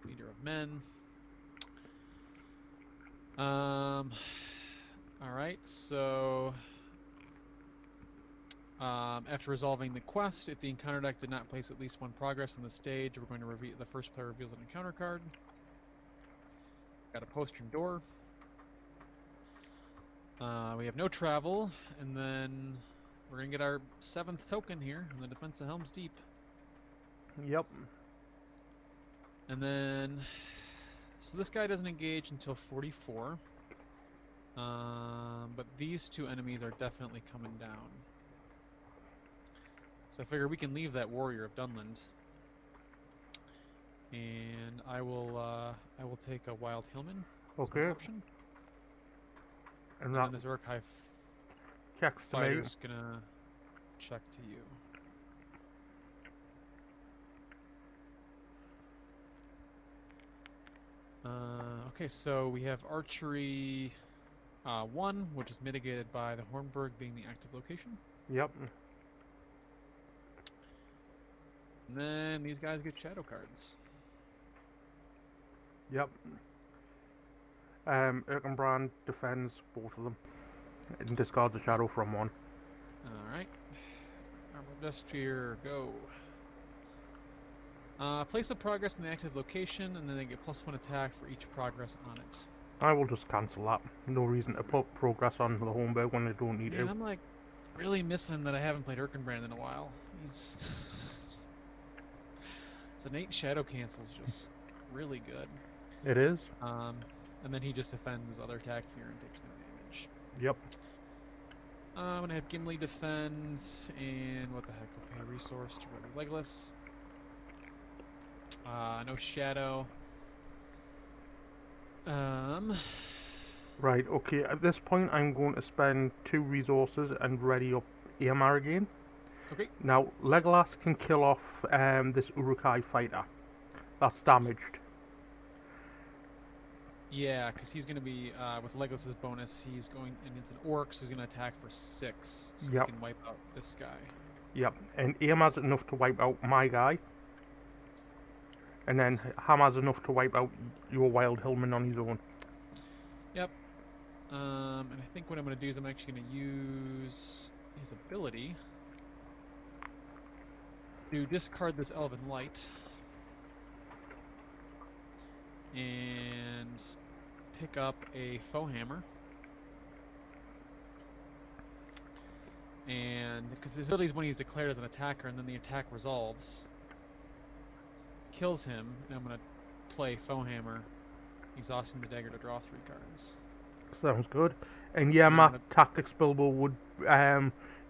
Leader of Men. Alright, so after resolving the quest, if the encounter deck did not place at least 1 progress on the stage, we're going to reveal, the first player reveals an encounter card. Got a postern door. We have no travel, and then we're going to get our 7th token here in the defense of Helm's Deep. Yep. And then, so this guy doesn't engage until 44. But these 2 enemies are definitely coming down. So I figure we can leave that warrior of Dunland. And I will take a Wild Hillman. Okay. Option. And then this Uruk-hai checks to me. fighter's gonna check to you. Okay, so we have archery 1, which is mitigated by the Hornburg being the active location. Yep. And then these guys get shadow cards. Yep. Erkenbrand defends both of them and discards a shadow from one. Alright. Armor Destrier, go. Place a progress in the active location, and then they get +1 attack for each progress on it. I will just cancel that. No reason to put progress on the Hornburg when they don't need Man, to. I'm like really missing that I haven't played Erkenbrand in a while. His innate shadow cancel's just really good. It is. And then he just defends other attack here and takes no damage. Yep. I'm gonna have Gimli defend, and what the heck, I'll pay a resource to run Legolas. No shadow. Right, okay, at this point I'm going to spend 2 resources and ready up Aemar again. Okay. Now, Legolas can kill off this Urukai fighter. That's damaged. Yeah, because he's going to be, with Legolas's bonus, he's going, and it's an orc, so he's going to attack for 6, so we Yep, can wipe out this guy. yep. And Aemar's enough to wipe out my guy. And then Hammer's enough to wipe out your Wild Hillman on his own. Yep. And I think what I'm going to do is I'm actually going to use his ability to discard this Elven Light and pick up a Foe Hammer. And because his ability is when he's declared as an attacker and then the attack resolves, kills him, and I'm going to play Foe Hammer, exhausting the dagger to draw 3 cards. Sounds good. And yeah, And my Tactics Bilbo would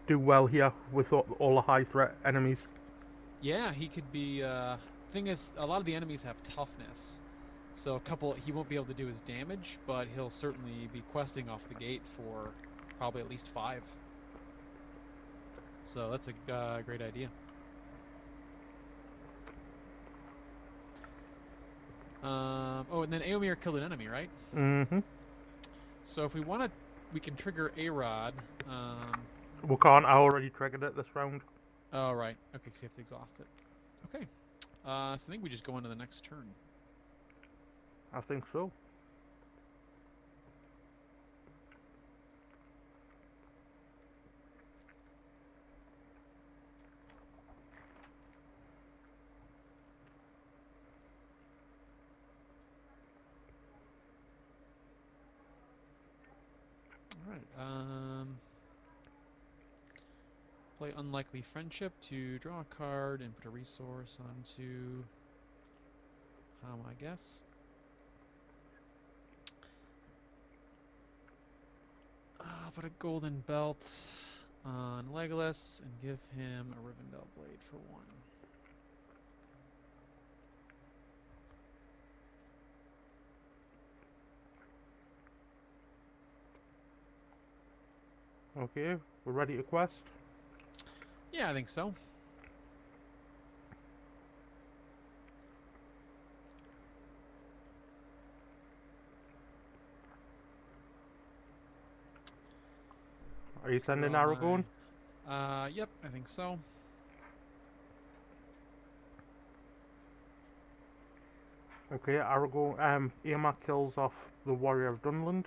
do well here with all the high threat enemies. yeah, he could be. Thing is, a lot of the enemies have toughness, so he won't be able to do his damage, but he'll certainly be questing off the gate for probably at least 5. So that's a great idea. Oh, and then Eomer killed an enemy, right? Mm-hmm. So if we want to, we can trigger A-Rod. We can't. I already triggered it this round. Oh, right. Okay, so you have to exhaust it. Okay. So I think we just go into the next turn. I think so. All right. Play Unlikely Friendship to draw a card and put a resource onto Ham, I guess. Put a golden belt on Legolas and give him a Rivendell blade for 1. Okay, we're ready to quest. Yeah, I think so. Are you sending Draw Aragorn? Yep, I think so. Okay, Aragorn. Aemar kills off the Warrior of Dunland.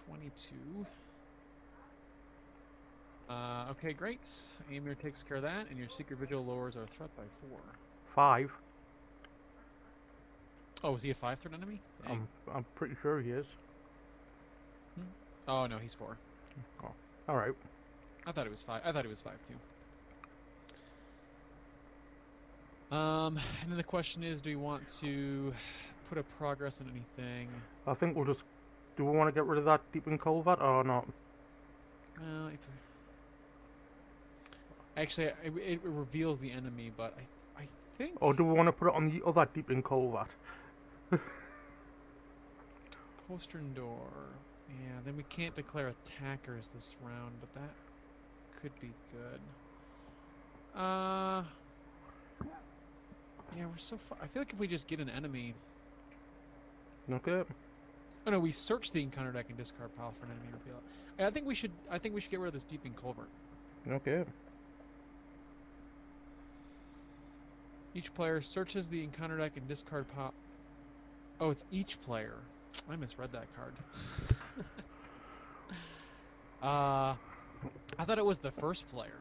22. Okay, great. Amir takes care of that, and your Secret Vigil lowers our threat by 4. 5. Oh, is he a 5-threat enemy? Dang. I'm pretty sure he is. Oh no, he's 4. Oh, all right. I thought it was 5. I thought it was 5 too. And then the question is, do we want to put a progress on anything? I think we'll just. Do we want to get rid of that Deepen Culvert or not? Well, actually, it reveals the enemy, but I think. Or do we want to put it on the other Deepen Culvert? Postern Door. Yeah, then we can't declare attackers this round, but that could be good. Yeah, we're so far. I feel like if we just get an enemy. Okay. Oh no, we search the encounter deck and discard pile for an enemy reveal. I think we should. I think we should get rid of this Deeping Culvert. Okay. Each player searches the encounter deck and discard pile. Oh, it's each player. I misread that card. I thought it was the first player.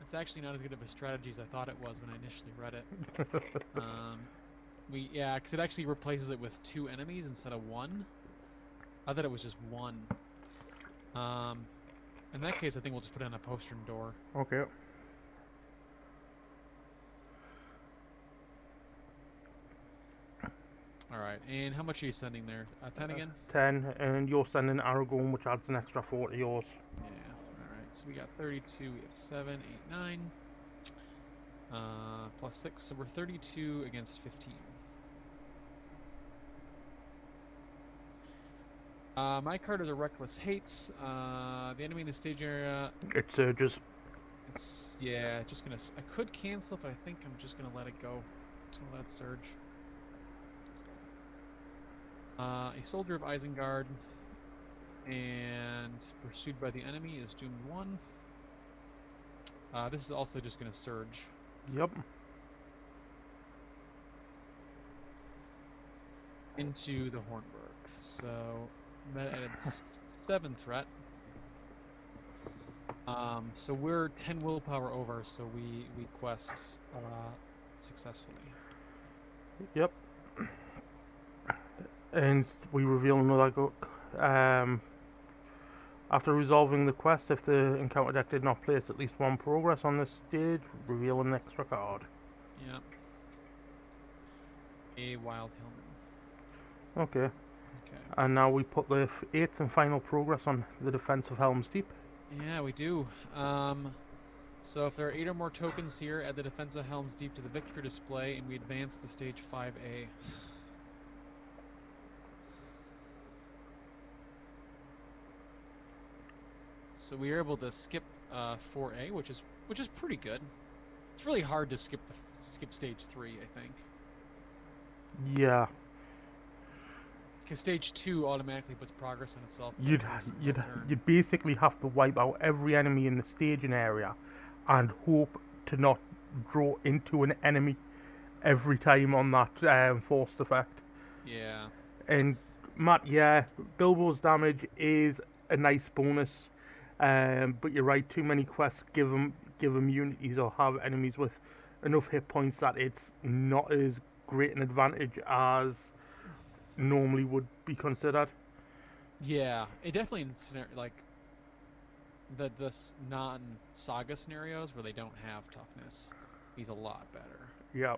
It's actually not as good of a strategy as I thought it was when I initially read it. Yeah, because it actually replaces it with 2 enemies instead of 1. I thought it was just 1. In that case, I think we'll just put in a postern door. Okay. Alright, and how much are you sending there? 10 again? 10, and you're sending Aragorn, which adds an extra 4 to yours. Yeah, alright, so we got 32, we have 7, 8, 9. Plus 6, so we're 32 against 15. My card is a Reckless Hates. The enemy in the stage area. It surges. It's yeah, just gonna. I could cancel it, but I think I'm just gonna let it go. Just gonna let it surge. A Soldier of Isengard and pursued by the enemy is doomed 1. This is also just gonna surge. Yep. Into the Hornburg. So that added 7 threat. So we're 10 willpower over, so we quest successfully. Yep. And we reveal another after resolving the quest, if the encounter deck did not place at least 1 progress on this stage, reveal an extra card. Yep. A Wild Helm. Okay. Okay. And now we put the 8th and final progress on the defense of Helm's Deep. Yeah, we do. So if there are 8 or more tokens here, add the defense of Helm's Deep to the victory display, and we advance to stage 5A. So we are able to skip 4A, which is pretty good. It's really hard to skip stage 3, I think. Yeah. Because stage 2 automatically puts progress on itself. You'd basically have to wipe out every enemy in the staging area, and hope to not draw into an enemy every time on that forced effect. Yeah. And Matt, yeah, Bilbo's damage is a nice bonus, but you're right. Too many quests give immunities or have enemies with enough hit points that it's not as great an advantage as normally would be considered. Yeah, it definitely in like the non-saga scenarios where they don't have toughness, he's a lot better. Yeah.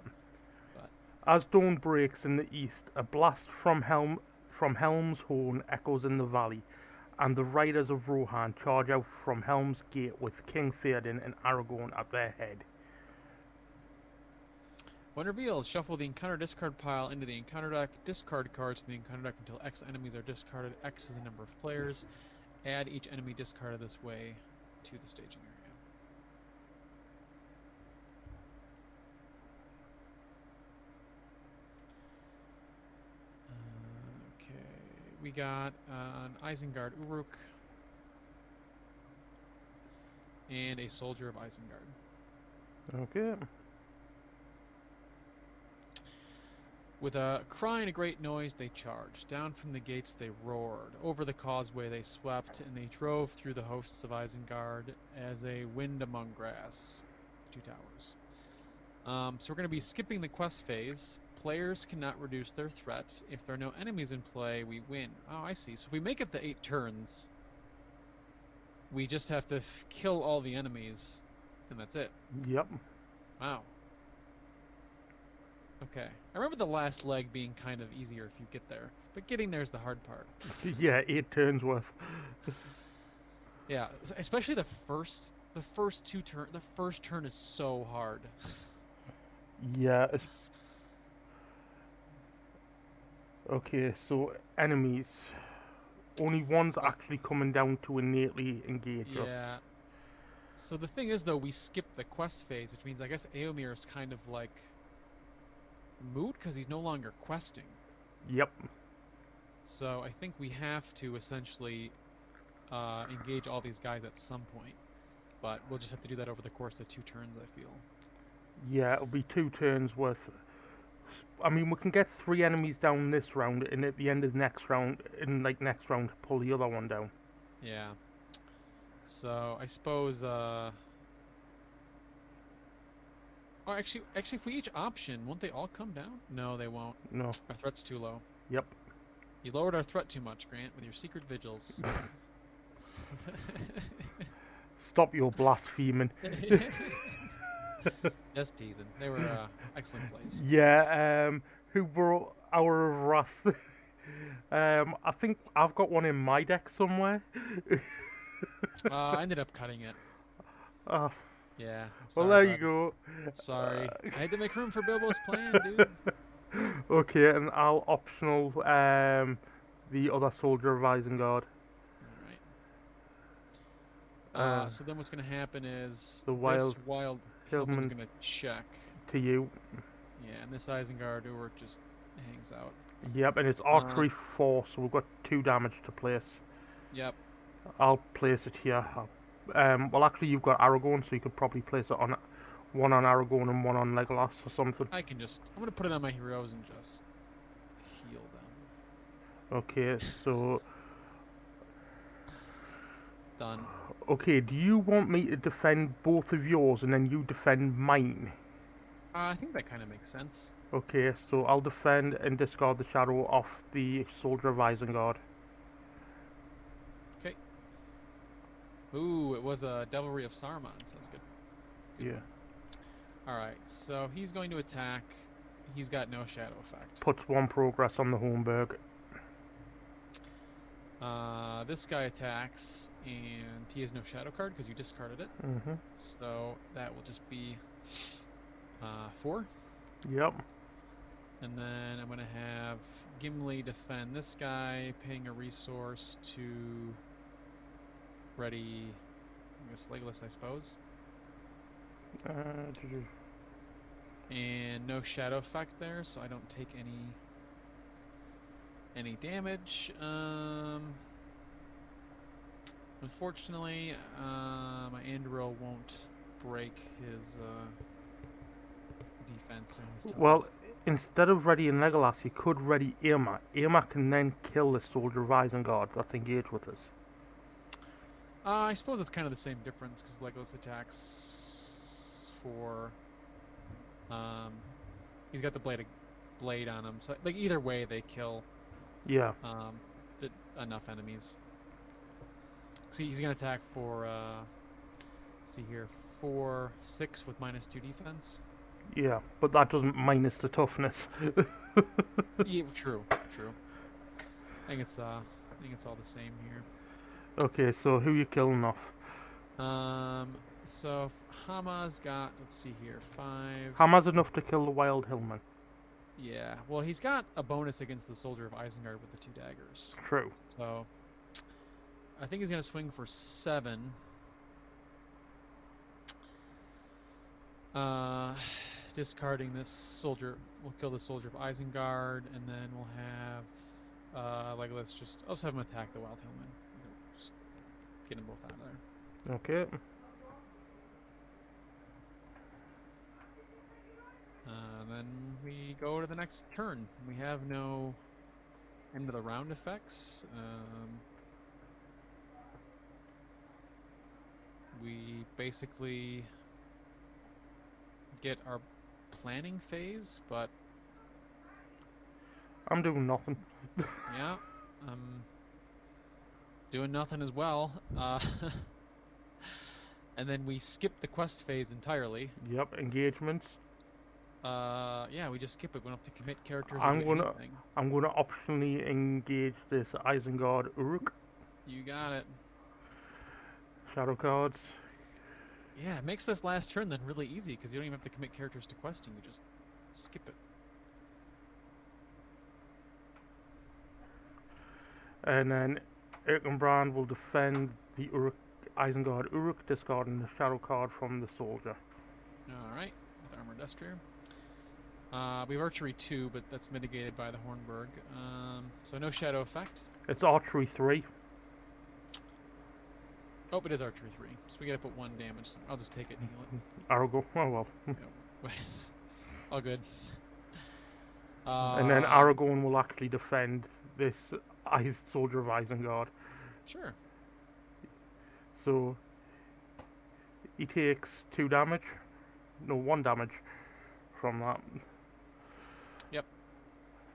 But As dawn breaks in the east, a blast from Helm's horn echoes in the valley, and the riders of Rohan charge out from Helm's Gate with King Theoden and Aragorn at their head. when revealed, shuffle the encounter discard pile into the encounter deck, discard cards from the encounter deck until X enemies are discarded. X is the number of players. Add each enemy discarded this way to the staging area. Okay, we got an Isengard Uruk and a Soldier of Isengard. Okay. With a cry and a great noise, they charged. Down from the gates they roared. Over the causeway they swept, and they drove through the hosts of Isengard as a wind among grass. 2 towers. So we're going to be skipping the quest phase. Players cannot reduce their threat. If there are no enemies in play, we win. Oh, I see. So if we make it the 8 turns, we just have to kill all the enemies, and that's it. Yep. Wow. Okay. I remember the last leg being kind of easier if you get there, but getting there is the hard part. Yeah, 8 turns worth. Yeah, especially the first 2 turn. The first turn is so hard. Yeah. Okay, so enemies. Only one's actually coming down to innately engage us. Yeah. So the thing is, though, we skip the quest phase, which means I guess Eomer is kind of like moot because he's no longer questing. Yep. So I think we have to essentially engage all these guys at some point, but we'll just have to do that over the course of 2 turns, I feel. Yeah, it'll be 2 turns worth. I mean, we can get 3 enemies down this round, and at the end of the next round, pull the other one down. Yeah. So I suppose. Oh, actually, if we each option, won't they all come down? No, they won't. No. Our threat's too low. Yep. You lowered our threat too much, Grant, with your secret vigils. Stop your blaspheming. Just teasing. They were excellent plays. Yeah, who brought Hour of Wrath? I think I've got one in my deck somewhere. I ended up cutting it. Oh, Yeah. well, there you go. Sorry. I had to make room for Bilbo's plan, dude. Okay, and I'll optional the other soldier of Isengard. Alright. So then what's going to happen is The this wild wild Hillman's Hillman going to check. to you. Yeah, and this Isengard Uruk just hangs out. Yep, and it's archery 4, so we've got 2 damage to place. Yep. I'll place it here. Well, actually, you've got Aragorn, so you could probably place it on one on Aragorn and one on Legolas or something. I'm going to put it on my heroes and just heal them. Okay, so Done. okay, do you want me to defend both of yours and then you defend mine? I think that kind of makes sense. Okay, so I'll defend and discard the shadow off the Soldier of Isengard. Okay. Ooh, it was a Devilry of Saruman, so that's good. Yeah. Alright, so he's going to attack. He's got no shadow effect. Puts 1 progress on the Homeburg. This guy attacks, and he has no shadow card because you discarded it. Mm-hmm. So that will just be 4. Yep. And then I'm going to have Gimli defend this guy, paying a resource to ready, I guess, Legolas, I suppose. And no shadow effect there, so I don't take any damage. Unfortunately, my Anduril won't break his defense and his towers. Well, instead of readying Legolas, you could ready Irma. Irma can then kill the Soldier of Isengard that's engaged with us. I suppose it's kind of the same difference because Legolas attacks for. He's got the blade on him, so like either way they kill. Yeah. Enough enemies. See, he's gonna attack for. Let's see here, 4/6 with -2 defense. Yeah, but that doesn't minus the toughness. Yeah, true. I think it's all the same here. Okay, so who you killing off? So Hama's got, let's see here, 5. Hama's enough to kill the Wild Hillman. Yeah, well, he's got a bonus against the Soldier of Isengard with the 2 daggers. True. So I think he's gonna swing for 7. Discarding this soldier, we'll kill the Soldier of Isengard, and then we'll have Legolas just also have him attack the Wild Hillman. Just get them both out of there. Okay. Then we go to the next turn. We have no end of the round effects. We basically get our planning phase, but I'm doing nothing. yeah, I'm doing nothing as well. And then we skip the quest phase entirely. Yep, engagements. Yeah, we just skip it. We don't have to commit characters. I'm or do gonna anything. optionally engage this Isengard Uruk. You got it. Shadow cards. Yeah, it makes this last turn then really easy because you don't even have to commit characters to questing. You just skip it. And then Erkenbrand will defend the Isengard Uruk, discarding the shadow card from the soldier. Alright, with Armor Destrier. We have Archery 2, but that's mitigated by the Hornburg. So no shadow effect. It's Archery 3. Oh, it is Archery 3. So we gotta put 1 damage. So I'll just take it and heal it. Aragorn. Oh well. Yep. All good. And then Aragorn will actually defend this Soldier of Isengard. Sure. So he takes 2 damage. No, 1 damage from that. Yep.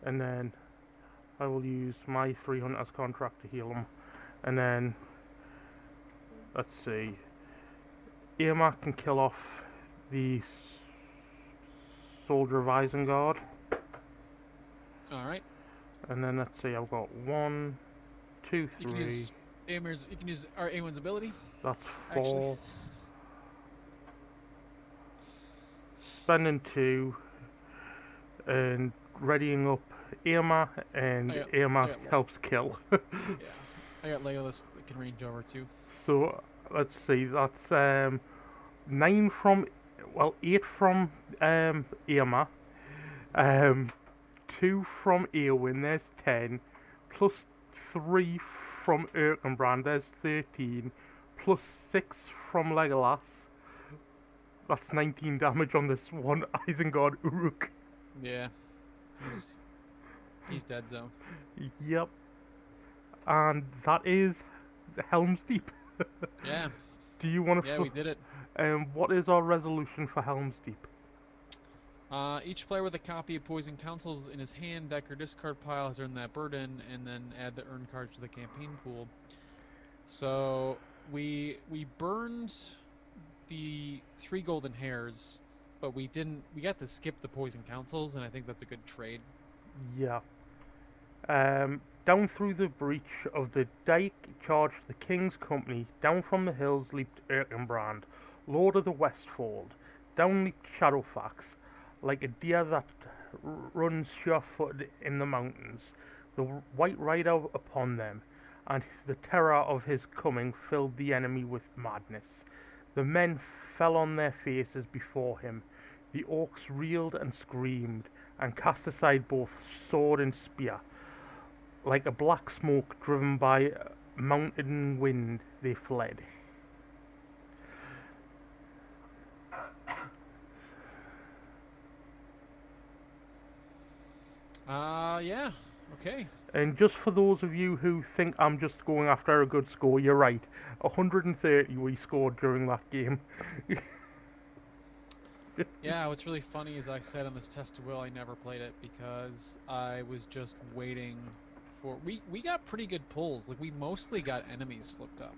And then I will use my 3 Hunters contract to heal him. And then let's see. Irma can kill off the Soldier of Isengard. Alright. And then let's see, I've got 1, 2, 3. You can use our A1's ability. That's 4. Actually. Spending 2 and readying up Irma, and I Irma got like helps kill. yeah, I got Legolas that can range over too. So let's see, that's 9 from, well, 8 from Irma, um, 2 from Eowyn, there's 10, plus 3 from Erkenbrand, there's 13, plus 6 from Legolas, that's 19 damage on this one Isengard Uruk. Yeah, he's he's dead zone. Yep, and that is Helm's Deep. Yeah, Do you want yeah, to? we did it. What is our resolution for Helm's Deep? Each player with a copy of Poison Councils in his hand, deck, or discard pile has earned that burden, and then add the earn card to the campaign pool. So we burned the 3 golden hairs, but we didn't. We got to skip the Poison Councils, and I think that's a good trade. Yeah. Down through the breach of the dike charged the king's company. Down from the hills leaped Erkenbrand, lord of the Westfold. Down leaped Shadowfax, like a deer that runs sure-footed in the mountains. The white rider upon them, and the terror of his coming filled the enemy with madness. The men fell on their faces before him. The orcs reeled and screamed, and cast aside both sword and spear. Like a black smoke driven by mountain wind, they fled. Yeah, okay. And just for those of you who think I'm just going after a good score, you're right. 130 we scored during that game. Yeah, what's really funny is I said on this test to Will I never played it because I was just waiting for we got pretty good pulls. Like we mostly got enemies flipped up.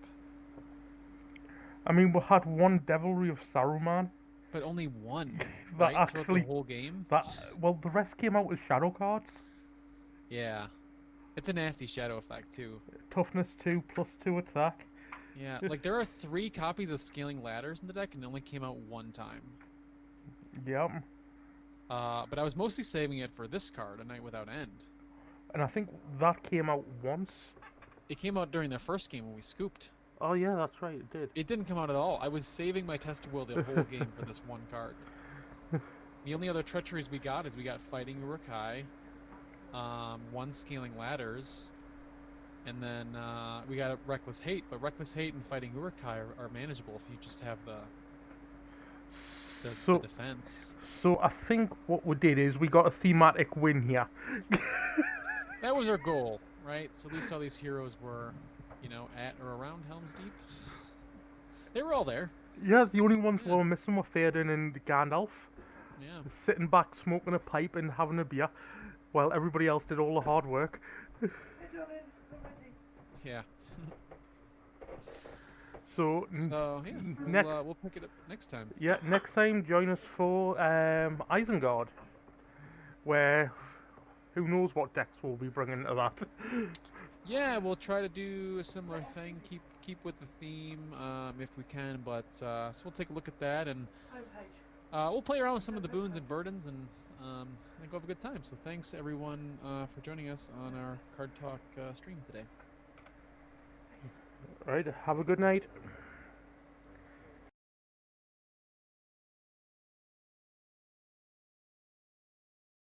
I mean, we had one Devilry of Saruman. But only one, That right? Throughout the actually, whole game? well, the rest came out as shadow cards. Yeah. It's a nasty shadow effect too. Toughness 2, +2 attack. Yeah, like there are 3 copies of Scaling Ladders in the deck and it only came out one time. Yep. But I was mostly saving it for this card, A Night Without End. And I think that came out once. It came out during their first game when we scooped. Oh yeah, that's right, it did. It didn't come out at all. I was saving my test to Will the whole game for this one card. The only other treacheries we got is we got Fighting Urukai, 1 Scaling Ladders, and then we got a Reckless Hate. But Reckless Hate and Fighting Urukai are manageable if you just have the defense. So I think what we did is we got a thematic win here. That was our goal, right? So at least all these heroes were, you know, at or around Helm's Deep. They were all there. Yeah, the only ones Yeah. we were missing were Theoden and Gandalf. Yeah. Sitting back, smoking a pipe and having a beer, while everybody else did all the hard work. Yeah. So, So yeah, next, we'll pick it up next time. yeah, next time join us for Isengard, where who knows what decks we'll be bringing to that. Yeah, we'll try to do a similar thing. Keep with the theme if we can, but so we'll take a look at that and we'll play around with some of the boons and burdens and I think we'll have a good time. So thanks everyone for joining us on our Card Talk stream today. Right, have a good night.